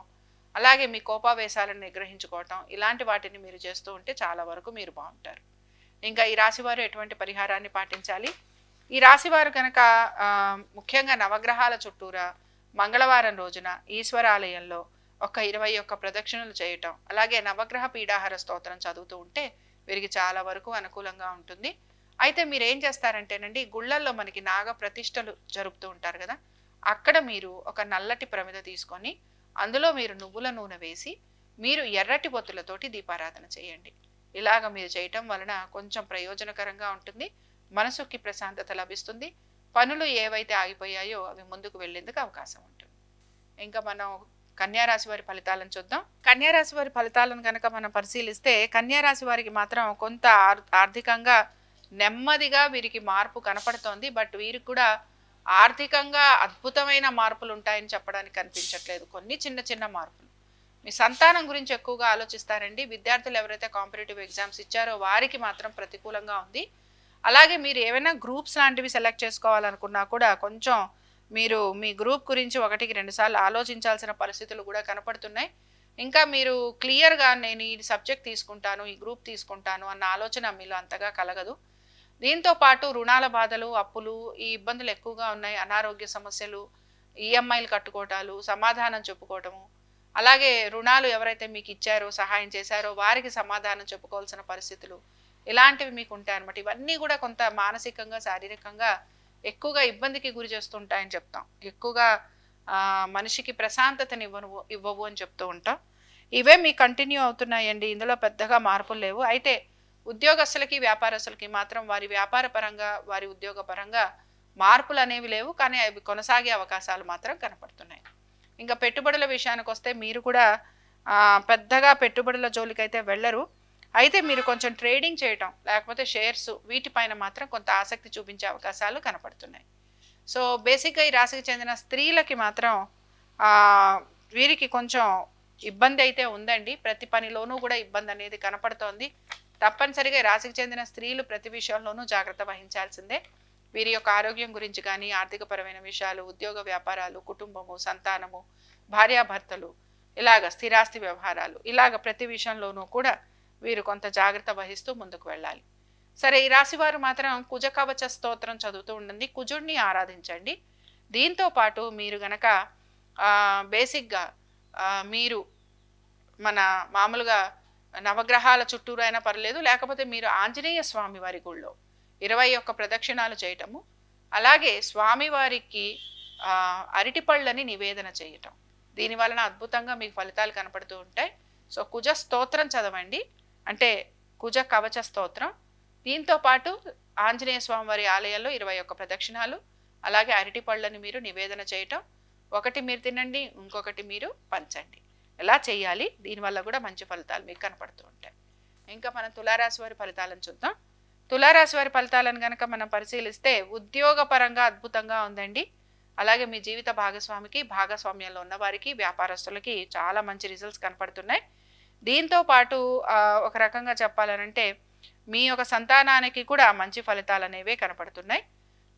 అలాగే మీ కోపావేశాలను నిగ్రహించుకోవటం, ఇలాంటి వాటిని మీరు చేస్తూ ఉంటే చాలా వరకు మీరు బాగుంటారు. ఇంకా ఈ రాశివారు ఎటువంటి పరిహారాన్ని పాటించాలి? ఈ రాశివారు కనుక ముఖ్యంగా నవగ్రహాల చుట్టూరా మంగళవారం రోజున ఈశ్వరాలయంలో ఒక 21 ప్రదక్షిణలు చేయటం, అలాగే నవగ్రహ పీడాహార స్తోత్రం చదువుతూ ఉంటే వీరికి చాలా వరకు అనుకూలంగా ఉంటుంది. అయితే మీరు ఏం చేస్తారంటేనండి, గుళ్ళల్లో మనకి నాగ ప్రతిష్టలు జరుపుతూ ఉంటారు కదా, అక్కడ మీరు ఒక నల్లటి ప్రమిద తీసుకొని అందులో మీరు నువ్వుల నూనె వేసి మీరు ఎర్రటి బొత్తులతోటి దీపారాధన చేయండి. ఇలాగ మీరు చేయటం వలన కొంచెం ప్రయోజనకరంగా ఉంటుంది, మనసుకి ప్రశాంతత లభిస్తుంది, పనులు ఏవైతే ఆగిపోయాయో అవి ముందుకు వెళ్ళేందుకు అవకాశం ఉంటుంది. ఇంకా మనం కన్యారాశి వారి ఫలితాలను చూద్దాం. కన్యారాశి వారి ఫలితాలను కనుక మనం పరిశీలిస్తే కన్యారాశి వారికి మాత్రం కొంత ఆర్థికంగా నెమ్మదిగా వీరికి మార్పు కనపడుతోంది. బట్ వీరికి కూడా ఆర్థికంగా అద్భుతమైన మార్పులు ఉంటాయని చెప్పడానికి కనిపించట్లేదు. కొన్ని చిన్న చిన్న మార్పులు. మీ సంతానం గురించి ఎక్కువగా ఆలోచిస్తారండి. విద్యార్థులు ఎవరైతే కాంపిటేటివ్ ఎగ్జామ్స్ ఇచ్చారో వారికి మాత్రం ప్రతికూలంగా ఉంది. అలాగే మీరు ఏమైనా గ్రూప్స్ లాంటివి సెలెక్ట్ చేసుకోవాలనుకున్నా కూడా కొంచెం మీరు మీ గ్రూప్ గురించి ఒకటికి రెండు సార్లు ఆలోచించాల్సిన పరిస్థితులు కూడా కనపడుతున్నాయి. ఇంకా మీరు క్లియర్‌గా నేను ఈ సబ్జెక్ట్ తీసుకుంటాను, ఈ గ్రూప్ తీసుకుంటాను అన్న ఆలోచన మీలో అంతగా కలగదు. దీంతో పాటు రుణాల బాధలు, అప్పులు ఈ ఇబ్బందులు ఎక్కువగా ఉన్నాయి. అనారోగ్య సమస్యలు, ఈఎంఐలు కట్టుకోవటాలు, సమాధానం చెప్పుకోవటము. అలాగే రుణాలు ఎవరైతే మీకు ఇచ్చారో, సహాయం చేశారో వారికి సమాధానం చెప్పుకోవాల్సిన పరిస్థితులు. ఇలాంటివి మీకు ఉంటాయన్నమాట. ఇవన్నీ కూడా కొంత మానసికంగా, శారీరకంగా ఎక్కువగా ఇబ్బందికి గురి చేస్తుంటాయని చెప్తాం. ఎక్కువగా మనిషికి ఇవ్వవు అని చెప్తూ ఉంటాం. ఇవే మీకు కంటిన్యూ అవుతున్నాయండి. ఇందులో పెద్దగా మార్పులు లేవు. అయితే ఉద్యోగస్తులకి, వ్యాపారస్తులకి మాత్రం వారి వ్యాపార పరంగా, వారి ఉద్యోగ పరంగా మార్పులు అనేవి లేవు. కానీ అవి కొనసాగే అవకాశాలు మాత్రం కనపడుతున్నాయి. ఇంకా పెట్టుబడుల విషయానికి వస్తే మీరు కూడా పెద్దగా పెట్టుబడుల జోలికైతే వెళ్ళరు. అయితే మీరు కొంచెం ట్రేడింగ్ చేయటం, లేకపోతే షేర్స్ వీటిపైన మాత్రం కొంత ఆసక్తి చూపించే అవకాశాలు కనపడుతున్నాయి. సో బేసిక్గా ఈ రాశికి చెందిన స్త్రీలకి మాత్రం వీరికి కొంచెం ఇబ్బంది అయితే ఉందండి. ప్రతి పనిలోనూ కూడా ఇబ్బంది అనేది కనపడుతోంది. తప్పనిసరిగా ఈ రాశికి చెందిన స్త్రీలు ప్రతి విషయంలోనూ జాగ్రత్త వహించాల్సిందే. వీరి యొక్క ఆరోగ్యం గురించి కానీ, ఆర్థికపరమైన విషయాలు, ఉద్యోగ వ్యాపారాలు, కుటుంబము, సంతానము, భార్యాభర్తలు, ఇలాగ స్థిరాస్తి వ్యవహారాలు, ఇలాగ ప్రతి విషయంలోనూ కూడా వీరు కొంత జాగ్రత్త వహిస్తూ ముందుకు వెళ్ళాలి. సరే, ఈ రాశి వారు మాత్రం కుజ కవచ స్తోత్రం చదువుతూ ఉండండి, కుజుడిని ఆరాధించండి. దీంతో పాటు మీరు గనక బేసిక్గా మీరు మన మామూలుగా నవగ్రహాల చుట్టూరు అయినా పర్లేదు, లేకపోతే మీరు ఆంజనేయ స్వామి వారి గుళ్ళో 21 ప్రదక్షిణాలు చేయటము, అలాగే స్వామివారికి అరటిపళ్ళని నివేదన చేయటం, దీని వలన అద్భుతంగా మీకు ఫలితాలు కనపడుతూ ఉంటాయి. సో కుజ స్తోత్రం చదవండి, అంటే కుజ కవచ స్తోత్రం. దీంతో పాటు ఆంజనేయ స్వామి వారి ఆలయంలో 21 ప్రదక్షిణాలు, అలాగే అరటిపళ్ళని మీరు నివేదన చేయటం, ఒకటి మీరు తినండి, ఇంకొకటి మీరు పంచండి. ఎలా చేయాలి, దీనివల్ల కూడా మంచి ఫలితాలు మీకు కనపడుతూ ఉంటాయి. ఇంకా మనం తులారాశి వారి ఫలితాలను చూద్దాం. తులారాశి వారి ఫలితాలను కనుక మనం పరిశీలిస్తే ఉద్యోగ పరంగా అద్భుతంగా ఉందండి. అలాగే మీ జీవిత భాగస్వామ్యంలో ఉన్న వారికి, వ్యాపారస్తులకి చాలా మంచి రిజల్ట్స్ కనపడుతున్నాయి. దీంతో పాటు ఒక రకంగా చెప్పాలనంటే మీ యొక్క సంతానానికి కూడా మంచి ఫలితాలు అనేవే కనపడుతున్నాయి.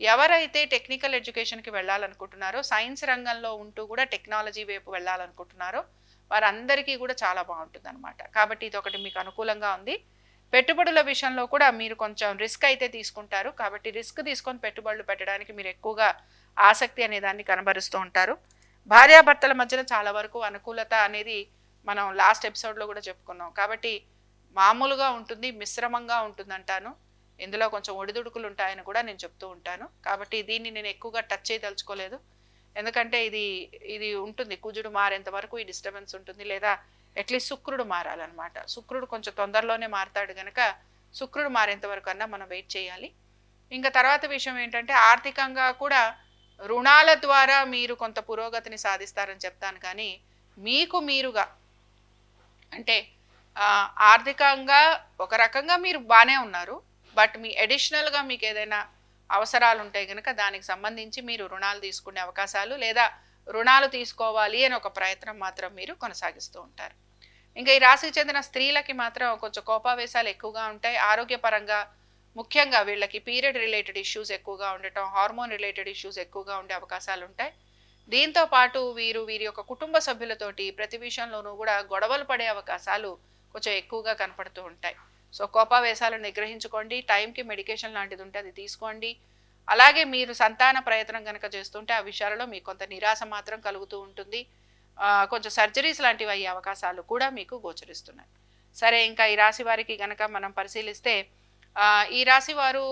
ఎవరైతే టెక్నికల్ ఎడ్యుకేషన్కి వెళ్ళాలనుకుంటున్నారో, సైన్స్ రంగంలో ఉంటూ కూడా టెక్నాలజీ వైపు వెళ్ళాలనుకుంటున్నారో వారందరికీ కూడా చాలా బాగుంటుంది అనమాట. కాబట్టి ఇది ఒకటి మీకు అనుకూలంగా ఉంది. పెట్టుబడుల విషయంలో కూడా మీరు కొంచెం రిస్క్ అయితే తీసుకుంటారు. కాబట్టి రిస్క్ తీసుకొని పెట్టుబడులు పెట్టడానికి మీరు ఎక్కువగా ఆసక్తి అనే దాన్ని కనబరుస్తూ ఉంటారు. భార్యాభర్తల మధ్యన చాలా వరకు అనుకూలత అనేది మనం లాస్ట్ ఎపిసోడ్లో కూడా చెప్పుకున్నాం. కాబట్టి మామూలుగా ఉంటుంది, మిశ్రమంగా ఉంటుంది అంటాను. ఇందులో కొంచెం ఒడిదుడుకులు ఉంటాయని కూడా నేను చెప్తూ ఉంటాను. కాబట్టి దీన్ని నేను ఎక్కువగా టచ్ చేయదలుచుకోలేదు. ఎందుకంటే ఇది ఉంటుంది, కుజుడు మారేంత వరకు ఈ డిస్టర్బెన్స్ ఉంటుంది, లేదా అట్లీస్ట్ శుక్రుడు మారాలన్నమాట. శుక్రుడు కొంచెం తొందరలోనే మారుతాడు కనుక శుక్రుడు మారేంత వరకు అన్నా మనం వెయిట్ చేయాలి. ఇంకా తర్వాత విషయం ఏంటంటే ఆర్థికంగా కూడా రుణాల ద్వారా మీరు కొంత పురోగతిని సాధిస్తారని చెప్తాను. కానీ మీకు మీరుగా అంటే ఆర్థికంగా ఒక రకంగా మీరు బాగానే ఉన్నారు, బట్ మీ అడిషనల్గా మీకు ఏదైనా అవసరాలు ఉంటాయి కనుక దానికి సంబంధించి మీరు రుణాలు తీసుకునే అవకాశాలు, లేదా రుణాలు తీసుకోవాలి అని ఒక ప్రయత్నం మాత్రం మీరు కొనసాగిస్తూ ఉంటారు. ఇంకా ఈ రాశికి చెందిన స్త్రీలకి మాత్రం కొంచెం కోపావేశాలు ఎక్కువగా ఉంటాయి. ఆరోగ్యపరంగా ముఖ్యంగా వీళ్ళకి పీరియడ్ రిలేటెడ్ ఇష్యూస్ ఎక్కువగా ఉండటం, హార్మోన్ రిలేటెడ్ ఇష్యూస్ ఎక్కువగా ఉండే అవకాశాలు ఉంటాయి. దీంతో పాటు వీరి యొక్క కుటుంబ సభ్యులతోటి ప్రతి విషయంలోనూ కూడా గొడవలు పడే అవకాశాలు కొంచెం ఎక్కువగా కనపడుతూ ఉంటాయి. సో కోపావేశాలను నిగ్రహించుకోండి. టైంకి మెడికేషన్ లాంటిది ఉంటే అది తీసుకోండి. అలాగే మీరు సంతాన ప్రయత్నం కనుక చేస్తుంటే ఆ విషయాలలో మీకు కొంత నిరాశ మాత్రం కలుగుతూ ఉంటుంది. కొంచెం సర్జరీస్ లాంటివి అయ్యే అవకాశాలు కూడా మీకు గోచరిస్తున్నాయి. సరే, ఇంకా ఈ రాశి వారికి కనుక మనం పరిశీలిస్తే ఈ రాశి వారు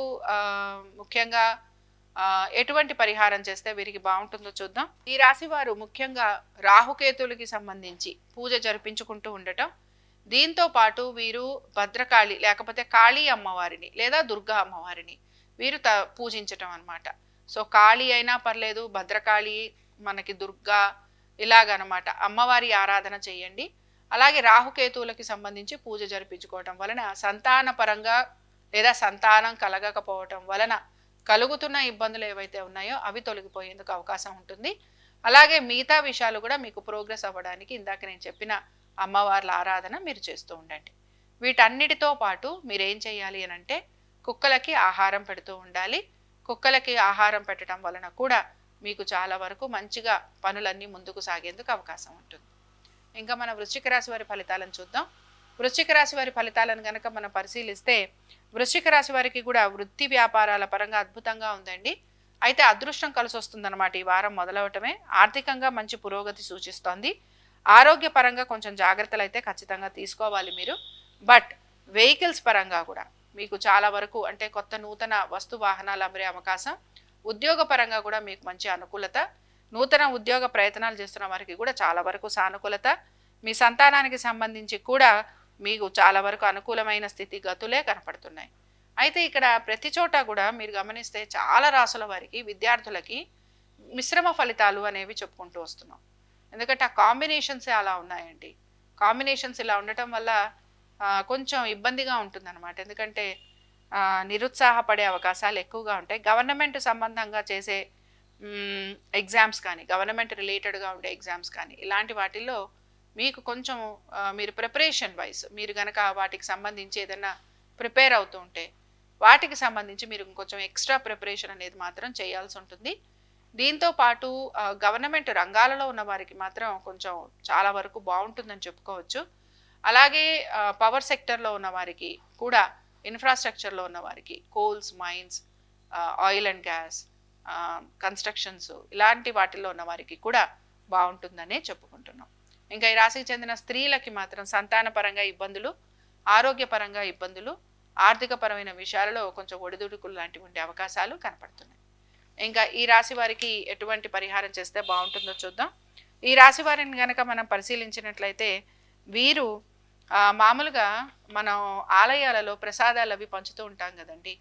ముఖ్యంగా ఎటువంటి పరిహారం చేస్తే వీరికి బాగుంటుందో చూద్దాం. ఈ రాశి వారు ముఖ్యంగా రాహుకేతులకి సంబంధించి పూజ జరిపించుకుంటూ ఉండటం, దీంతో పాటు వీరు భద్రకాళి లేకపోతే కాళీ అమ్మవారిని లేదా దుర్గా అమ్మవారిని వీరు పూజించటం అన్నమాట. సో కాళీ అయినా పర్లేదు, భద్రకాళి, మనకి దుర్గా, ఇలాగనమాట అమ్మవారి ఆరాధన చేయండి. అలాగే రాహుకేతువులకి సంబంధించి పూజ జరిపించుకోవటం వలన సంతాన పరంగా లేదా సంతానం కలగకపోవటం వలన కలుగుతున్న ఇబ్బందులు ఏవైతే ఉన్నాయో అవి తొలగిపోయేందుకు అవకాశం ఉంటుంది. అలాగే మిగతా విషయాలు కూడా మీకు ప్రోగ్రెస్ అవ్వడానికి ఇందాక నేను చెప్పిన అమ్మవార్ల ఆరాధన మీరు చేస్తూ ఉండండి. వీటన్నిటితో పాటు మీరు ఏం చేయాలి అనంటే కుక్కలకి ఆహారం పెడుతూ ఉండాలి. కుక్కలకి ఆహారం పెట్టడం వలన కూడా మీకు చాలా వరకు మంచిగా పనులన్నీ ముందుకు సాగేందుకు అవకాశం ఉంటుంది. ఇంకా మన వృశ్చిక రాశి వారి ఫలితాలను చూద్దాం. వృశ్చిక రాశి వారి ఫలితాలను గనక మనం పరిశీలిస్తే వృశ్చిక రాశి వారికి కూడా వృత్తి వ్యాపారాల పరంగా అద్భుతంగా ఉందండి. అయితే అదృష్టం కలిసి వస్తుందన్నమాట. ఈ వారం మొదలవటమే ఆర్థికంగా మంచి పురోగతి సూచిస్తోంది. ఆరోగ్యపరంగా కొంచెం జాగ్రత్తలు అయితే ఖచ్చితంగా తీసుకోవాలి మీరు. బట్ వెహికల్స్ పరంగా కూడా మీకు చాలా వరకు అంటే కొత్త నూతన వస్తు వాహనాలు అమ్మరే అవకాశం, ఉద్యోగ పరంగా కూడా మీకు మంచి అనుకూలత, నూతన ఉద్యోగ ప్రయత్నాలు చేస్తున్న వారికి కూడా చాలా వరకు సానుకూలత, మీ సంతానానికి సంబంధించి కూడా మీకు చాలా వరకు అనుకూలమైన స్థితిగతులే కనపడుతున్నాయి. అయితే ఇక్కడ ప్రతి చోట కూడా మీరు గమనిస్తే చాలా రాసుల వారికి విద్యార్థులకి మిశ్రమ ఫలితాలు అనేవి చెప్పుకుంటూ వస్తున్నాం. ఎందుకంటే ఆ కాంబినేషన్సే అలా ఉన్నాయండి. కాంబినేషన్స్ ఇలా ఉండటం వల్ల కొంచెం ఇబ్బందిగా ఉంటుందన్నమాట. ఎందుకంటే నిరుత్సాహపడే అవకాశాలు ఎక్కువగా ఉంటాయి. గవర్నమెంట్ సంబంధంగా చేసే ఎగ్జామ్స్ కానీ, గవర్నమెంట్ రిలేటెడ్గా ఉండే ఎగ్జామ్స్ కానీ ఇలాంటి వాటిల్లో మీకు కొంచెం మీరు ప్రిపరేషన్ వైజ్ మీరు కనుక వాటికి సంబంధించి ఏదైనా ప్రిపేర్ అవుతూ ఉంటే వాటికి సంబంధించి మీరు ఇంకొంచెం ఎక్స్ట్రా ప్రిపరేషన్ అనేది మాత్రం చేయాల్సి ఉంటుంది. దీంతో పాటు గవర్నమెంట్ రంగాలలో ఉన్న వారికి మాత్రం కొంచెం చాలా వరకు బాగుంటుందని చెప్పుకోవచ్చు. అలాగే పవర్ సెక్టర్లో ఉన్న వారికి కూడా, ఇన్ఫ్రాస్ట్రక్చర్లో ఉన్న వారికి, coals, mines, oil and gas, constructions ఇలాంటి వాటిల్లో ఉన్న వారికి కూడా బాగుంటుందనే చెప్పుకుంటున్నాం. ఇంకా ఈ రాశికి చెందిన స్త్రీలకి మాత్రం సంతానపరంగా ఇబ్బందులు, ఆరోగ్యపరంగా ఇబ్బందులు, ఆర్థికపరమైన విషయాలలో కొంచెం ఒడిదుడుకులు లాంటివి ఉండే అవకాశాలు కనపడుతున్నాయి. ఇంకా ఈ రాశి వారికి ఎటువంటి పరిహారం చేస్తే బాగుంటుందో చూద్దాం. ఈ రాశి వారిని కనుక మనం పరిశీలించినట్లయితే వీరు మామూలుగా మనం ఆలయాలలో ప్రసాదాలు అవి పంచుతూ ఉంటాం కదండి.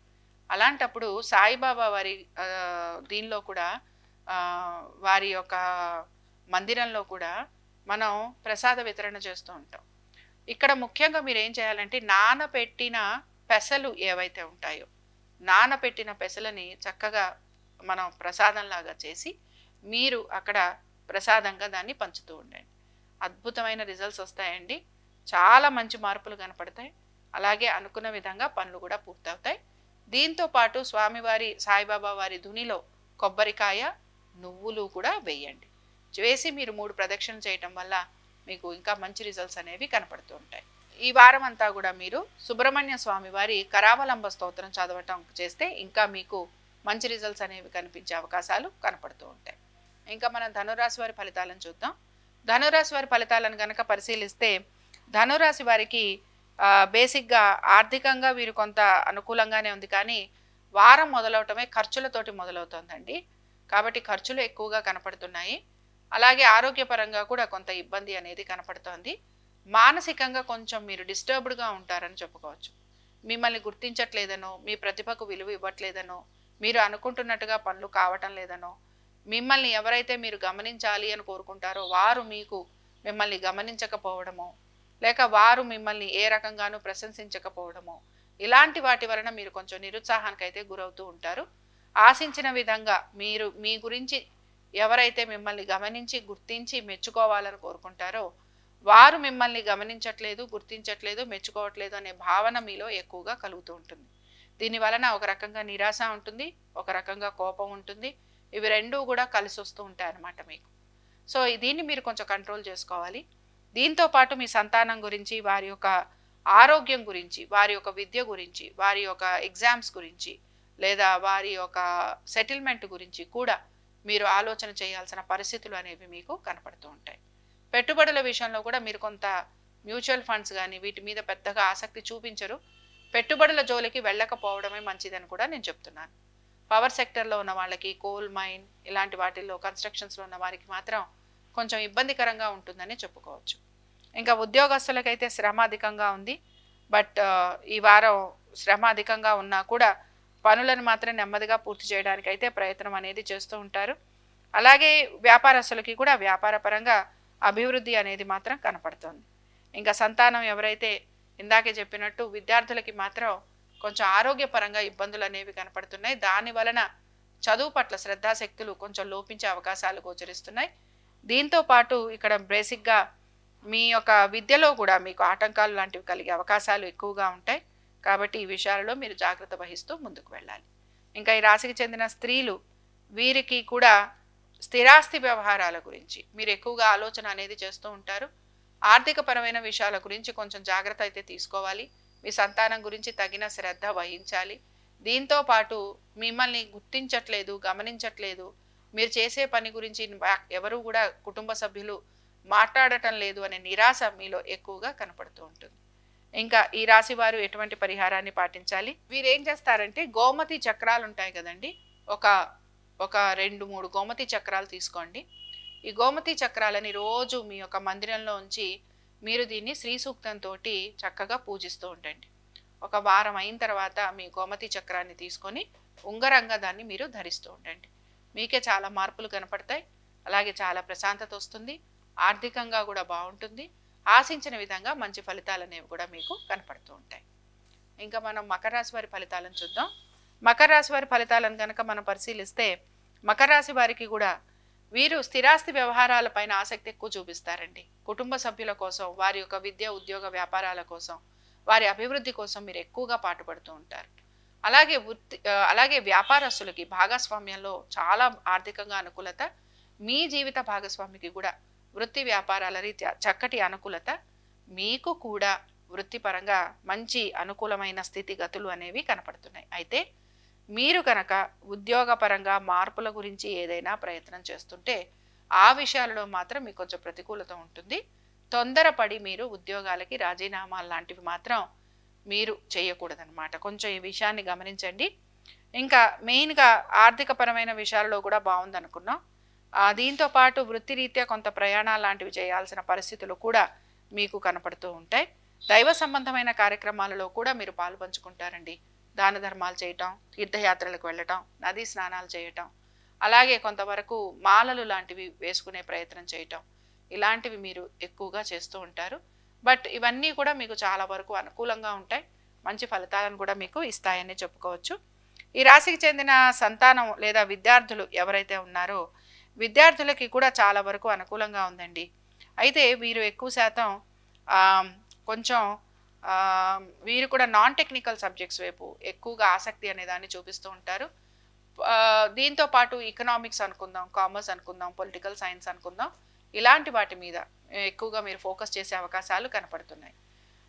అలాంటప్పుడు సాయిబాబా వారి దీనిలో కూడా వారి యొక్క మందిరంలో కూడా మనం ప్రసాద వితరణ చేస్తూ ఉంటాం. ఇక్కడ ముఖ్యంగా మీరు ఏం చేయాలంటే నానబెట్టిన పెసలు ఏవైతే ఉంటాయో నానబెట్టిన పెసలని చక్కగా మనం ప్రసాదంలాగా చేసి మీరు అక్కడ ప్రసాదంగా దాన్ని పంచుతూ ఉండండి. అద్భుతమైన రిజల్ట్స్ వస్తాయండి. చాలా మంచి మార్పులు కనపడతాయి. అలాగే అనుకున్న విధంగా పనులు కూడా పూర్తవుతాయి. దీంతో పాటు స్వామివారి సాయిబాబా వారి ధునిలో కొబ్బరికాయ, నువ్వులు కూడా వేయండి. వేసి మీరు 3 ప్రదక్షిణలు చేయటం వల్ల మీకు ఇంకా మంచి రిజల్ట్స్ అనేవి కనపడుతూ ఉంటాయి. ఈ వారం అంతా కూడా మీరు సుబ్రహ్మణ్య స్వామి వారి కరావలంబ స్తోత్రం చదవటం చేస్తే ఇంకా మీకు మంచి రిజల్ట్స్ అనేవి కనిపించే అవకాశాలు కనపడుతూ ఉంటాయి. ఇంకా మనం ధనురాశి వారి ఫలితాలను చూద్దాం. ధనురాశి వారి ఫలితాలను కనుక పరిశీలిస్తే ధనురాశి వారికి బేసిక్గా ఆర్థికంగా వీరు కొంత అనుకూలంగానే ఉంది, కానీ వారం మొదలవటమే ఖర్చులతోటి మొదలవుతుందండి. కాబట్టి ఖర్చులు ఎక్కువగా కనపడుతున్నాయి. అలాగే ఆరోగ్యపరంగా కూడా కొంత ఇబ్బంది అనేది కనపడుతోంది. మానసికంగా కొంచెం మీరు డిస్టర్బ్డ్గా ఉంటారని చెప్పుకోవచ్చు. మిమ్మల్ని గుర్తించట్లేదనో, మీ ప్రతిభకు విలువ ఇవ్వట్లేదనో, మీరు అనుకుంటున్నట్టుగా పనులు కావటం లేదనో, మిమ్మల్ని ఎవరైతే మీరు గమనించాలి అని కోరుకుంటారో వారు మిమ్మల్ని గమనించకపోవడమో, లేక వారు మిమ్మల్ని ఏ రకంగానూ ప్రశంసించకపోవడమో, ఇలాంటి వాటి వలన మీరు కొంచెం నిరుత్సాహానికైతే గురవుతూ ఉంటారు. ఆశించిన విధంగా మీరు మీ గురించి ఎవరైతే మిమ్మల్ని గమనించి గుర్తించి మెచ్చుకోవాలని కోరుకుంటారో వారు మిమ్మల్ని గమనించట్లేదు, గుర్తించట్లేదు, మెచ్చుకోవట్లేదు అనే భావన మీలో ఎక్కువగా కలుగుతూ ఉంటుంది. దీని వలన ఒక రకంగా నిరాశ ఉంటుంది, ఒక రకంగా కోపం ఉంటుంది. ఇవి రెండూ కూడా కలిసి వస్తూ ఉంటాయి అన్నమాట మీకు. సో దీన్ని మీరు కొంచెం కంట్రోల్ చేసుకోవాలి. దీంతో పాటు మీ సంతానం గురించి, వారి యొక్క ఆరోగ్యం గురించి, వారి యొక్క విద్య గురించి, వారి యొక్క ఎగ్జామ్స్ గురించి, లేదా వారి యొక్క సెటిల్మెంట్ గురించి కూడా మీరు ఆలోచన చేయాల్సిన పరిస్థితులు అనేవి మీకు కనపడుతూ ఉంటాయి. పెట్టుబడుల విషయంలో కూడా మీరు కొంత మ్యూచువల్ ఫండ్స్ కానీ వీటి మీద పెద్దగా ఆసక్తి చూపించరు. పెట్టుబడుల జోలికి వెళ్ళకపోవడమే మంచిదని కూడా నేను చెప్తున్నాను. పవర్ సెక్టర్లో ఉన్న వాళ్ళకి, కోల్ మైన్ ఇలాంటి వాటిల్లో, కన్స్ట్రక్షన్స్లో ఉన్న వారికి మాత్రం కొంచెం ఇబ్బందికరంగా ఉంటుందని చెప్పుకోవచ్చు. ఇంకా ఉద్యోగస్తులకైతే శ్రమ అధికంగా ఉంది. బట్ ఈ వారం శ్రమ అధికంగా ఉన్నా కూడా పనులను మాత్రం నెమ్మదిగా పూర్తి చేయడానికి అయితే ప్రయత్నం అనేది చేస్తూ ఉంటారు. అలాగే వ్యాపారస్తులకి కూడా వ్యాపార పరంగా అభివృద్ధి అనేది మాత్రం కనపడుతుంది. ఇంకా సంతానం ఎవరైతే ఇందాకే చెప్పినట్టు విద్యార్థులకి మాత్రం కొంచెం ఆరోగ్యపరంగా ఇబ్బందులు అనేవి కనపడుతున్నాయి. దాని వలన చదువు పట్ల శ్రద్ధాశక్తులు కొంచెం లోపించే అవకాశాలు గోచరిస్తున్నాయి. దీంతో పాటు ఇక్కడ బేసిక్గా మీ యొక్క విద్యలో కూడా మీకు ఆటంకాలు లాంటివి కలిగే అవకాశాలు ఎక్కువగా ఉంటాయి. కాబట్టి ఈ విషయాలలో మీరు జాగ్రత్త వహిస్తూ ముందుకు వెళ్ళాలి. ఇంకా ఈ రాశికి చెందిన స్త్రీలు వీరికి కూడా స్థిరాస్తి వ్యవహారాల గురించి మీరు ఎక్కువగా ఆలోచన అనేది చేస్తూ ఉంటారు. ఆర్థిక పరమైన విషయాల గురించి కొంచెం జాగ్రత్త అయితే తీసుకోవాలి. మీ సంతానం గురించి తగిన శ్రద్ధ వహించాలి. దీంతో పాటు మిమ్మల్ని గుర్తించట్లేదు, గమనించట్లేదు, మీరు చేసే పని గురించి ఎవరు కూడా కుటుంబ సభ్యులు మాట్లాడటం లేదు అనే నిరాశ మీలో ఎక్కువగా కనపడుతూ ఉంటుంది. ఇంకా ఈ రాశి వారు ఎటువంటి పరిహారాన్ని పాటించాలి? వీరేం చేస్తారంటే గోమతి చక్రాలు ఉంటాయి కదండి, ఒక ఒక 2-3 గోమతి చక్రాలు తీసుకోండి. ఈ గోమతి చక్రాలని రోజు మీ యొక్క మందిరంలో ఉంచి మీరు దీన్ని శ్రీ సూక్తంతో చక్కగా పూజిస్తూ ఉండండి. ఒక వారం అయిన తర్వాత మీ గోమతి చక్రాన్ని తీసుకొని ఉంగరంగా దాన్ని మీరు ధరిస్తూ ఉండండి. మీకే చాలా మార్పులు కనపడతాయి. అలాగే చాలా ప్రశాంతత వస్తుంది. ఆర్థికంగా కూడా బాగుంటుంది. ఆశించిన విధంగా మంచి ఫలితాలు అనేవి కూడా మీకు కనపడుతూ ఉంటాయి. ఇంకా మనం మకర రాశి వారి ఫలితాలను చూద్దాం. మకర రాశి వారి ఫలితాలను కనుక మనం పరిశీలిస్తే మకర రాశి వారికి కూడా వీరు స్థిరాస్తి వ్యవహారాలపైన ఆసక్తి ఎక్కువ చూపిస్తారండి. కుటుంబ సభ్యుల కోసం, వారి యొక్క విద్య, ఉద్యోగ, వ్యాపారాల కోసం, వారి అభివృద్ధి కోసం మీరు ఎక్కువగా పాటుపడుతూ ఉంటారు. అలాగే వ్యాపారస్తులకి భాగస్వామ్యంలో చాలా ఆర్థికంగా అనుకూలత, మీ జీవిత భాగస్వామికి కూడా వృత్తి వ్యాపారాల రీత్యా చక్కటి అనుకూలత, మీకు కూడా వృత్తిపరంగా మంచి అనుకూలమైన స్థితిగతులు అనేవి కనపడుతున్నాయి. అయితే మీరు కనుక ఉద్యోగపరంగా మార్పుల గురించి ఏదైనా ప్రయత్నం చేస్తుంటే ఆ విషయాలలో మాత్రం మీకు కొంచెం ప్రతికూలత ఉంటుంది. తొందరపడి మీరు ఉద్యోగాలకి రాజీనామాలు లాంటివి మాత్రం మీరు చేయకూడదనమాట. కొంచెం ఈ విషయాన్ని గమనించండి. ఇంకా మెయిన్గా ఆర్థికపరమైన విషయాల్లో కూడా బాగుందనుకున్నాం. దీంతో పాటు వృత్తిరీత్యా కొంత ప్రయాణాలు లాంటివి చేయాల్సిన పరిస్థితులు కూడా మీకు కనపడుతూ ఉంటాయి. దైవ సంబంధమైన కార్యక్రమాలలో కూడా మీరు పాలు పంచుకుంటారండి. దాన ధర్మాలు చేయటం, తీర్థయాత్రలకు వెళ్ళటం, నదీ స్నానాలు చేయటం, అలాగే కొంతవరకు మాలలు లాంటివి వేసుకునే ప్రయత్నం చేయటం, ఇలాంటివి మీరు ఎక్కువగా చేస్తూ ఉంటారు. బట్ ఇవన్నీ కూడా మీకు చాలా వరకు అనుకూలంగా ఉంటాయి. మంచి ఫలితాలను కూడా మీకు ఇస్తాయని చెప్పుకోవచ్చు. ఈ రాశికి చెందిన సంతానం లేదా విద్యార్థులు ఎవరైతే ఉన్నారో విద్యార్థులకి కూడా చాలా వరకు అనుకూలంగా ఉందండి. అయితే వీరు ఎక్కువ శాతం కొంచెం వీరు కూడా నాన్ టెక్నికల్ సబ్జెక్ట్స్ వైపు ఎక్కువగా ఆసక్తి అనే దాన్ని చూపిస్తూ ఉంటారు. దీంతో పాటు ఎకనామిక్స్ అనుకుందాం, కామర్స్ అనుకుందాం, పొలిటికల్ సైన్స్ అనుకుందాం, ఇలాంటి వాటి మీద ఎక్కువగా మీరు ఫోకస్ చేసే అవకాశాలు కనపడుతున్నాయి.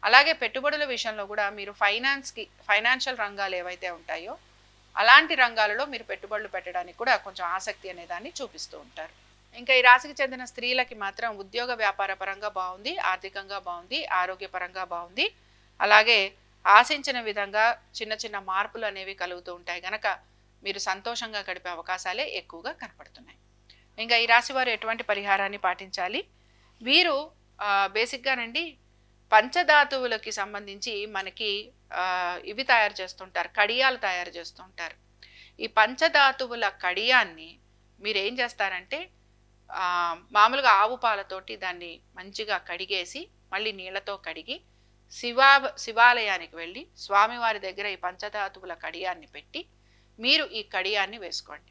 అలాగే పెట్టుబడుల విషయంలో కూడా మీరు ఫైనాన్షియల్ రంగాలు ఏవైతే ఉంటాయో అలాంటి రంగాలలో మీరు పెట్టుబడులు పెట్టడానికి కూడా కొంచెం ఆసక్తి అనే దాన్ని చూపిస్తూ ఉంటారు. ఇంకా ఈ రాశికి చెందిన స్త్రీలకి మాత్రం ఉద్యోగ వ్యాపార పరంగా బాగుంది, ఆర్థికంగా బాగుంది, ఆరోగ్యపరంగా బాగుంది. అలాగే ఆశించిన విధంగా చిన్న చిన్న మార్పులు అనేవి కలుగుతూ ఉంటాయి గనక మీరు సంతోషంగా గడిపే అవకాశాలే ఎక్కువగా కనపడుతున్నాయి. ఇంకా ఈ రాశి వారు ఎటువంటి పరిహారాన్ని పాటించాలి? వీరు బేసిక్గానండి పంచధాతువులకి సంబంధించి మనకి ఇవి తయారు చేస్తుంటారు, కడియాలు తయారు చేస్తుంటారు. ఈ పంచధాతువుల కడియాన్ని మీరు ఏం చేస్తారంటే మామూలుగా ఆవు పాలతోటి దాన్ని మంచిగా కడిగేసి మళ్ళీ నీళ్లతో కడిగి శివాలయానికి వెళ్ళి స్వామివారి దగ్గర ఈ పంచధాతువుల కడియాన్ని పెట్టి మీరు ఈ కడియాన్ని వేసుకోండి.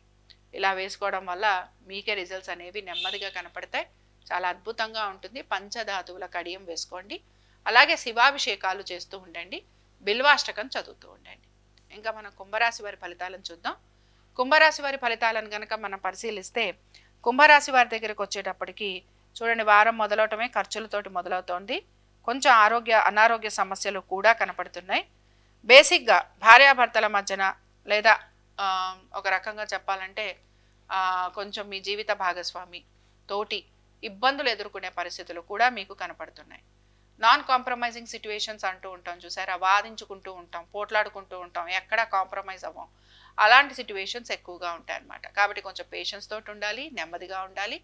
ఇలా వేసుకోవడం వల్ల మీకే రిజల్ట్స్ అనేవి నెమ్మదిగా కనపడతాయి. చాలా అద్భుతంగా ఉంటుంది. పంచధాతువుల కడియం వేసుకోండి. అలాగే శివాభిషేకాలు చేస్తూ ఉండండి, బిల్వాష్టకం చదువుతూ ఉండండి. ఇంకా మనం కుంభరాశి వారి ఫలితాలను చూద్దాం. కుంభరాశి వారి ఫలితాలను కనుక మనం పరిశీలిస్తే కుంభరాశి వారి దగ్గరకు వచ్చేటప్పటికి చూడండి, వారం మొదలవటమే ఖర్చులతోటి మొదలవుతోంది. కొంచెం అనారోగ్య సమస్యలు కూడా కనపడుతున్నాయి. బేసిక్గా భార్యాభర్తల మధ్యన లేదా ఒక రకంగా చెప్పాలంటే కొంచెం మీ జీవిత భాగస్వామి తోటి ఇబ్బందులు ఎదుర్కొనే పరిస్థితులు కూడా మీకు కనపడుతున్నాయి. నాన్ కాంప్రమైజింగ్ సిట్యువేషన్స్ అంటూ ఉంటాం చూసారా, వాదించుకుంటూ ఉంటాం, పోట్లాడుకుంటూ ఉంటాం, ఎక్కడా కాంప్రమైజ్ అవ్వం. అలాంటి సిట్యువేషన్స్ ఎక్కువగా ఉంటాయి అన్నమాట. కాబట్టి కొంచెం పేషెన్స్ తోటి ఉండాలి, నెమ్మదిగా ఉండాలి.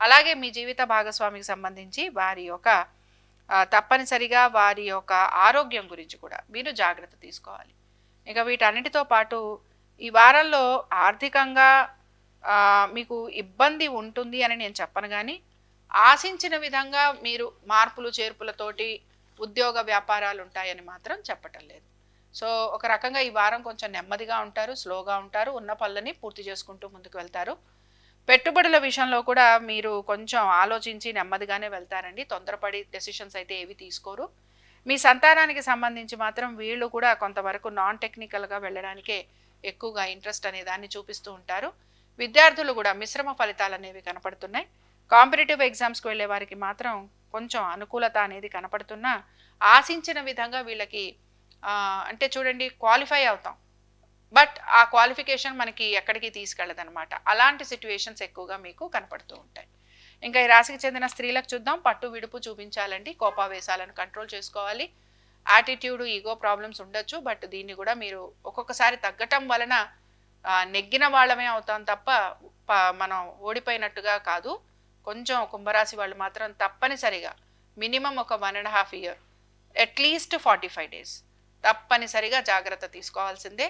అలాగే మీ జీవిత భాగస్వామికి సంబంధించి వారి యొక్క తప్పనిసరిగా వారి యొక్క ఆరోగ్యం గురించి కూడా మీరు జాగ్రత్త తీసుకోవాలి. ఇక వీటన్నిటితో పాటు ఈ వారంలో ఆర్థికంగా మీకు ఇబ్బంది ఉంటుంది అని నేను చెప్పను, కానీ ఆశించిన విధంగా మీరు మార్పులు చేర్పులతోటి ఉద్యోగ వ్యాపారాలు ఉంటాయని మాత్రం చెప్పటం లేదు. సో ఒక రకంగా ఈ వారం కొంచెం నెమ్మదిగా ఉంటారు, స్లోగా ఉంటారు, ఉన్న పనులని పూర్తి చేసుకుంటూ ముందుకు వెళ్తారు. పెట్టుబడుల విషయంలో కూడా మీరు కొంచెం ఆలోచించి నెమ్మదిగానే వెళ్తారండి. తొందరపడి డెసిషన్స్ అయితే ఏవి తీసుకోరు. మీ సంతానానికి సంబంధించి మాత్రం వీళ్ళు కూడా కొంతవరకు నాన్ టెక్నికల్గా వెళ్ళడానికే ఎక్కువగా ఇంట్రెస్ట్ అనే దాన్ని చూపిస్తూ ఉంటారు. విద్యార్థులు కూడా మిశ్రమ ఫలితాలు అనేవి కనపడుతున్నాయి. కాంపిటేటివ్ ఎగ్జామ్స్కి వెళ్ళే వారికి మాత్రం కొంచెం అనుకూలత అనేది కనపడుతున్నా ఆశించిన విధంగా వీళ్ళకి అంటే చూడండి క్వాలిఫై అవుతాం, బట్ ఆ క్వాలిఫికేషన్ మనకి ఎక్కడికి తీసుకెళ్ళదనమాట. అలాంటి సిచ్యువేషన్స్ ఎక్కువగా మీకు కనపడుతూ ఉంటాయి. ఇంకా ఈ రాశికి చెందిన స్త్రీలకు చూద్దాం. పట్టు విడుపు చూపించాలండి, కోపావేశాలను కంట్రోల్ చేసుకోవాలి. యాటిట్యూడ్ ఈగో ప్రాబ్లమ్స్ ఉండొచ్చు, బట్ దీన్ని కూడా మీరు ఒక్కొక్కసారి తగ్గటం వలన నెగ్గిన వాళ్ళమే అవుతాం తప్ప మనం ఓడిపోయినట్టుగా కాదు. కొంచెం కుంభరాశి వాళ్ళు మాత్రం తప్పనిసరిగా మినిమం ఒక 1.5 year, అట్లీస్ట్ 45 days తప్పనిసరిగా జాగ్రత్త తీసుకోవాల్సిందే.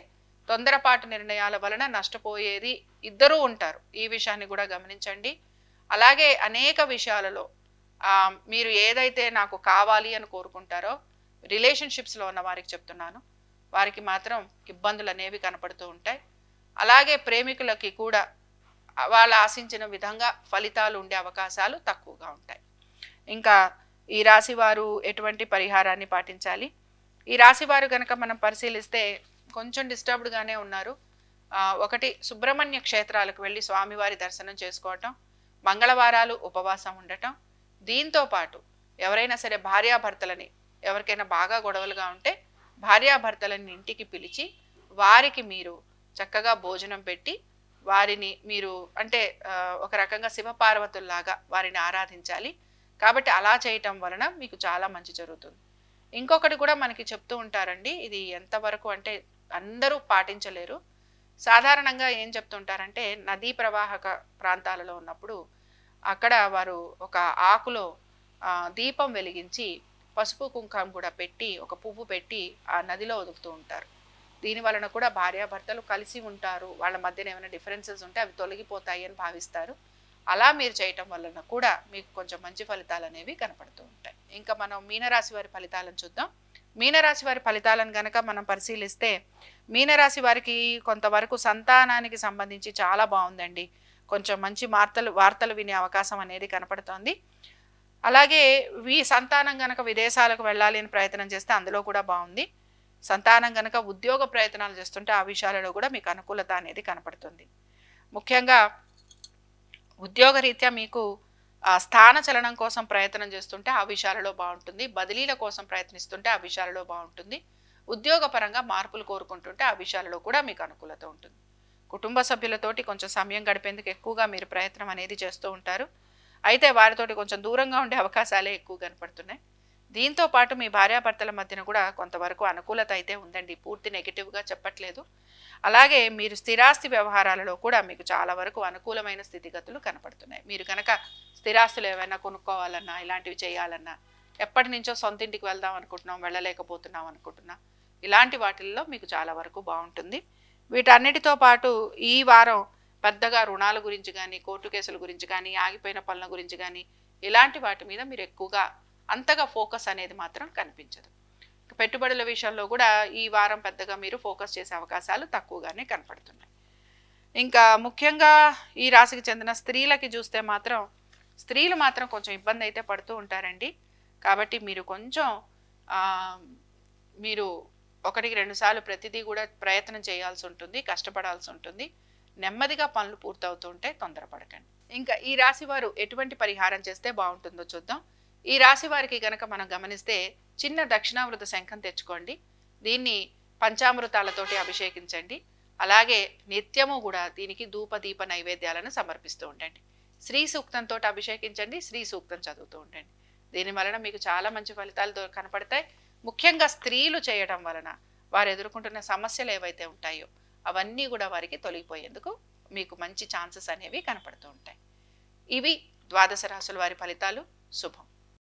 తొందరపాటు నిర్ణయాల వలన నష్టపోయేది ఇద్దరూ ఉంటారు, ఈ విషయాన్ని కూడా గమనించండి. అలాగే అనేక విషయాలలో మీరు ఏదైతే నాకు కావాలి అని కోరుకుంటారో, రిలేషన్షిప్స్లో ఉన్న వారికి చెప్తున్నాను, వారికి మాత్రం ఇబ్బందులు అనేవి కనపడుతూ ఉంటాయి. అలాగే ప్రేమికులకి కూడా వాళ్ళు ఆశించిన విధంగా ఫలితాలు ఉండే అవకాశాలు తక్కువగా ఉంటాయి. ఇంకా ఈ రాశి వారు ఎటువంటి పరిహారాన్ని పాటించాలి? ఈ రాశి వారు కనుక మనం పరిశీలిస్తే కొంచెం డిస్టర్బ్డ్గానే ఉన్నారు. ఒకటి, సుబ్రహ్మణ్య క్షేత్రాలకు వెళ్ళి స్వామివారి దర్శనం చేసుకోవటం, మంగళవారాలు ఉపవాసం ఉండటం. దీంతో పాటు ఎవరైనా సరే భార్యాభర్తలని, ఎవరికైనా బాగా గొడవలుగా ఉంటే భార్యాభర్తలని ఇంటికి పిలిచి వారికి మీరు చక్కగా భోజనం పెట్టి వారిని మీరు అంటే ఒక రకంగా శివపార్వతుల్లాగా వారిని ఆరాధించాలి. కాబట్టి అలా చేయటం వలన మీకు చాలా మంచి జరుగుతుంది. ఇంకొకటి కూడా మనకి చెప్తూ ఉంటారండి, ఇది ఎంతవరకు అంటే అందరూ పాటించలేరు. సాధారణంగా ఏం చెప్తుంటారంటే, నదీ ప్రవాహక ప్రాంతాలలో ఉన్నప్పుడు అక్కడ వారు ఒక ఆకులో దీపం వెలిగించి పసుపు కుంకుమ కూడా పెట్టి ఒక పువ్వు పెట్టి ఆ నదిలో వదులుతూ ఉంటారు. దీని వలన కూడా భార్యాభర్తలు కలిసి ఉంటారు, వాళ్ళ మధ్యన ఏమైనా డిఫరెన్సెస్ ఉంటే అవి తొలగిపోతాయి అని భావిస్తారు. అలా మీరు చేయటం వలన కూడా మీకు కొంచెం మంచి ఫలితాలు అనేవి కనపడుతూ ఉంటాయి. ఇంకా మనం మీనరాశి వారి ఫలితాలను చూద్దాం. మీనరాశి వారి ఫలితాలను గనక మనం పరిశీలిస్తే, మీనరాశి వారికి కొంతవరకు సంతానానికి సంబంధించి చాలా బాగుందండి. కొంచెం మంచి వార్తలు వినే అవకాశం అనేది కనపడుతోంది. అలాగే సంతానం గనక విదేశాలకు వెళ్ళాలి అని ప్రయత్నం చేస్తే అందులో కూడా బాగుంది. సంతానం గనక ఉద్యోగ ప్రయత్నాలు చేస్తుంటే ఆ విషయాలలో కూడా మీకు అనుకూలత అనేది కనపడుతుంది. ముఖ్యంగా ఉద్యోగరీత్యా మీకు స్థాన చలనం కోసం ప్రయత్నం చేస్తుంటే ఆ విషయాలలో బాగుంటుంది. బదిలీల కోసం ప్రయత్నిస్తుంటే ఆ విషయాలలో బాగుంటుంది. ఉద్యోగపరంగా మార్పులు కోరుకుంటుంటే ఆ విషయాలలో కూడా మీకు అనుకూలత ఉంటుంది. కుటుంబ సభ్యులతోటి కొంచెం సమయం గడిపేందుకు ఎక్కువగా మీరు ప్రయత్నం అనేది చేస్తూ ఉంటారు. అయితే వారితోటి కొంచెం దూరంగా ఉండే అవకాశాలే ఎక్కువ కనపడుతున్నాయి. దీంతో పాటు మీ భార్యాభర్తల మధ్యన కూడా కొంతవరకు అనుకూలత అయితే ఉందండి, పూర్తి నెగిటివ్గా చెప్పట్లేదు. అలాగే మీరు స్థిరాస్తి వ్యవహారాలలో కూడా మీకు చాలా వరకు అనుకూలమైన స్థితిగతులు కనపడుతున్నాయి. మీరు కనుక స్థిరాస్తులు ఏమైనా కొనుక్కోవాలన్నా, ఇలాంటివి చేయాలన్నా, ఎప్పటి నుంచో సొంత ఇంటికి వెళ్దాం అనుకుంటున్నాం, వెళ్ళలేకపోతున్నాం అనుకుంటున్నా, ఇలాంటి వాటిల్లో మీకు చాలా వరకు బాగుంటుంది. వీటన్నిటితో పాటు ఈ వారం పెద్దగా రుణాల గురించి కానీ, కోర్టు కేసుల గురించి కానీ, ఆగిపోయిన పనుల గురించి కానీ, ఇలాంటి వాటి మీద మీరు ఎక్కువగా అంతగా ఫోకస్ అనేది మాత్రం కనిపించదు. పెట్టుబడుల విషయంలో కూడా ఈ వారం పెద్దగా మీరు ఫోకస్ చేసే అవకాశాలు తక్కువగానే కనపడుతున్నాయి. ఇంకా ముఖ్యంగా ఈ రాశికి చెందిన స్త్రీలకి చూస్తే మాత్రం, స్త్రీలు మాత్రం కొంచెం ఇబ్బంది అయితే పడుతూ ఉంటారండి. కాబట్టి మీరు కొంచెం మీరు 1-2 సార్లు ప్రతిదీ కూడా ప్రయత్నం చేయాల్సి ఉంటుంది, కష్టపడాల్సి ఉంటుంది. నెమ్మదిగా పనులు పూర్తవుతుంటే తొందరపడకండి. ఇంకా ఈ రాశి వారు ఎటువంటి పరిహారం చేస్తే బాగుంటుందో చూద్దాం. ఈ రాశి వారికి గనక మనం గమనిస్తే, చిన్న దక్షిణామృత శంఖం తెచ్చుకోండి, దీన్ని పంచామృతాలతోటి అభిషేకించండి. అలాగే నిత్యము కూడా దీనికి ధూప దీప నైవేద్యాలను సమర్పిస్తూ ఉండండి. శ్రీ సూక్తంతో అభిషేకించండి, శ్రీ సూక్తం చదువుతూ ఉండండి. దీని వలన మీకు చాలా మంచి ఫలితాలు కనపడతాయి. ముఖ్యంగా స్త్రీలు చేయడం వలన వారు ఎదుర్కొంటున్న సమస్యలు ఏవైతే ఉంటాయో అవన్నీ కూడా వారికి తొలగిపోయేందుకు మీకు మంచి ఛాన్సెస్ అనేవి కనపడుతూ ఉంటాయి. ఇవి ద్వాదశ రాశుల వారి ఫలితాలు. శుభం.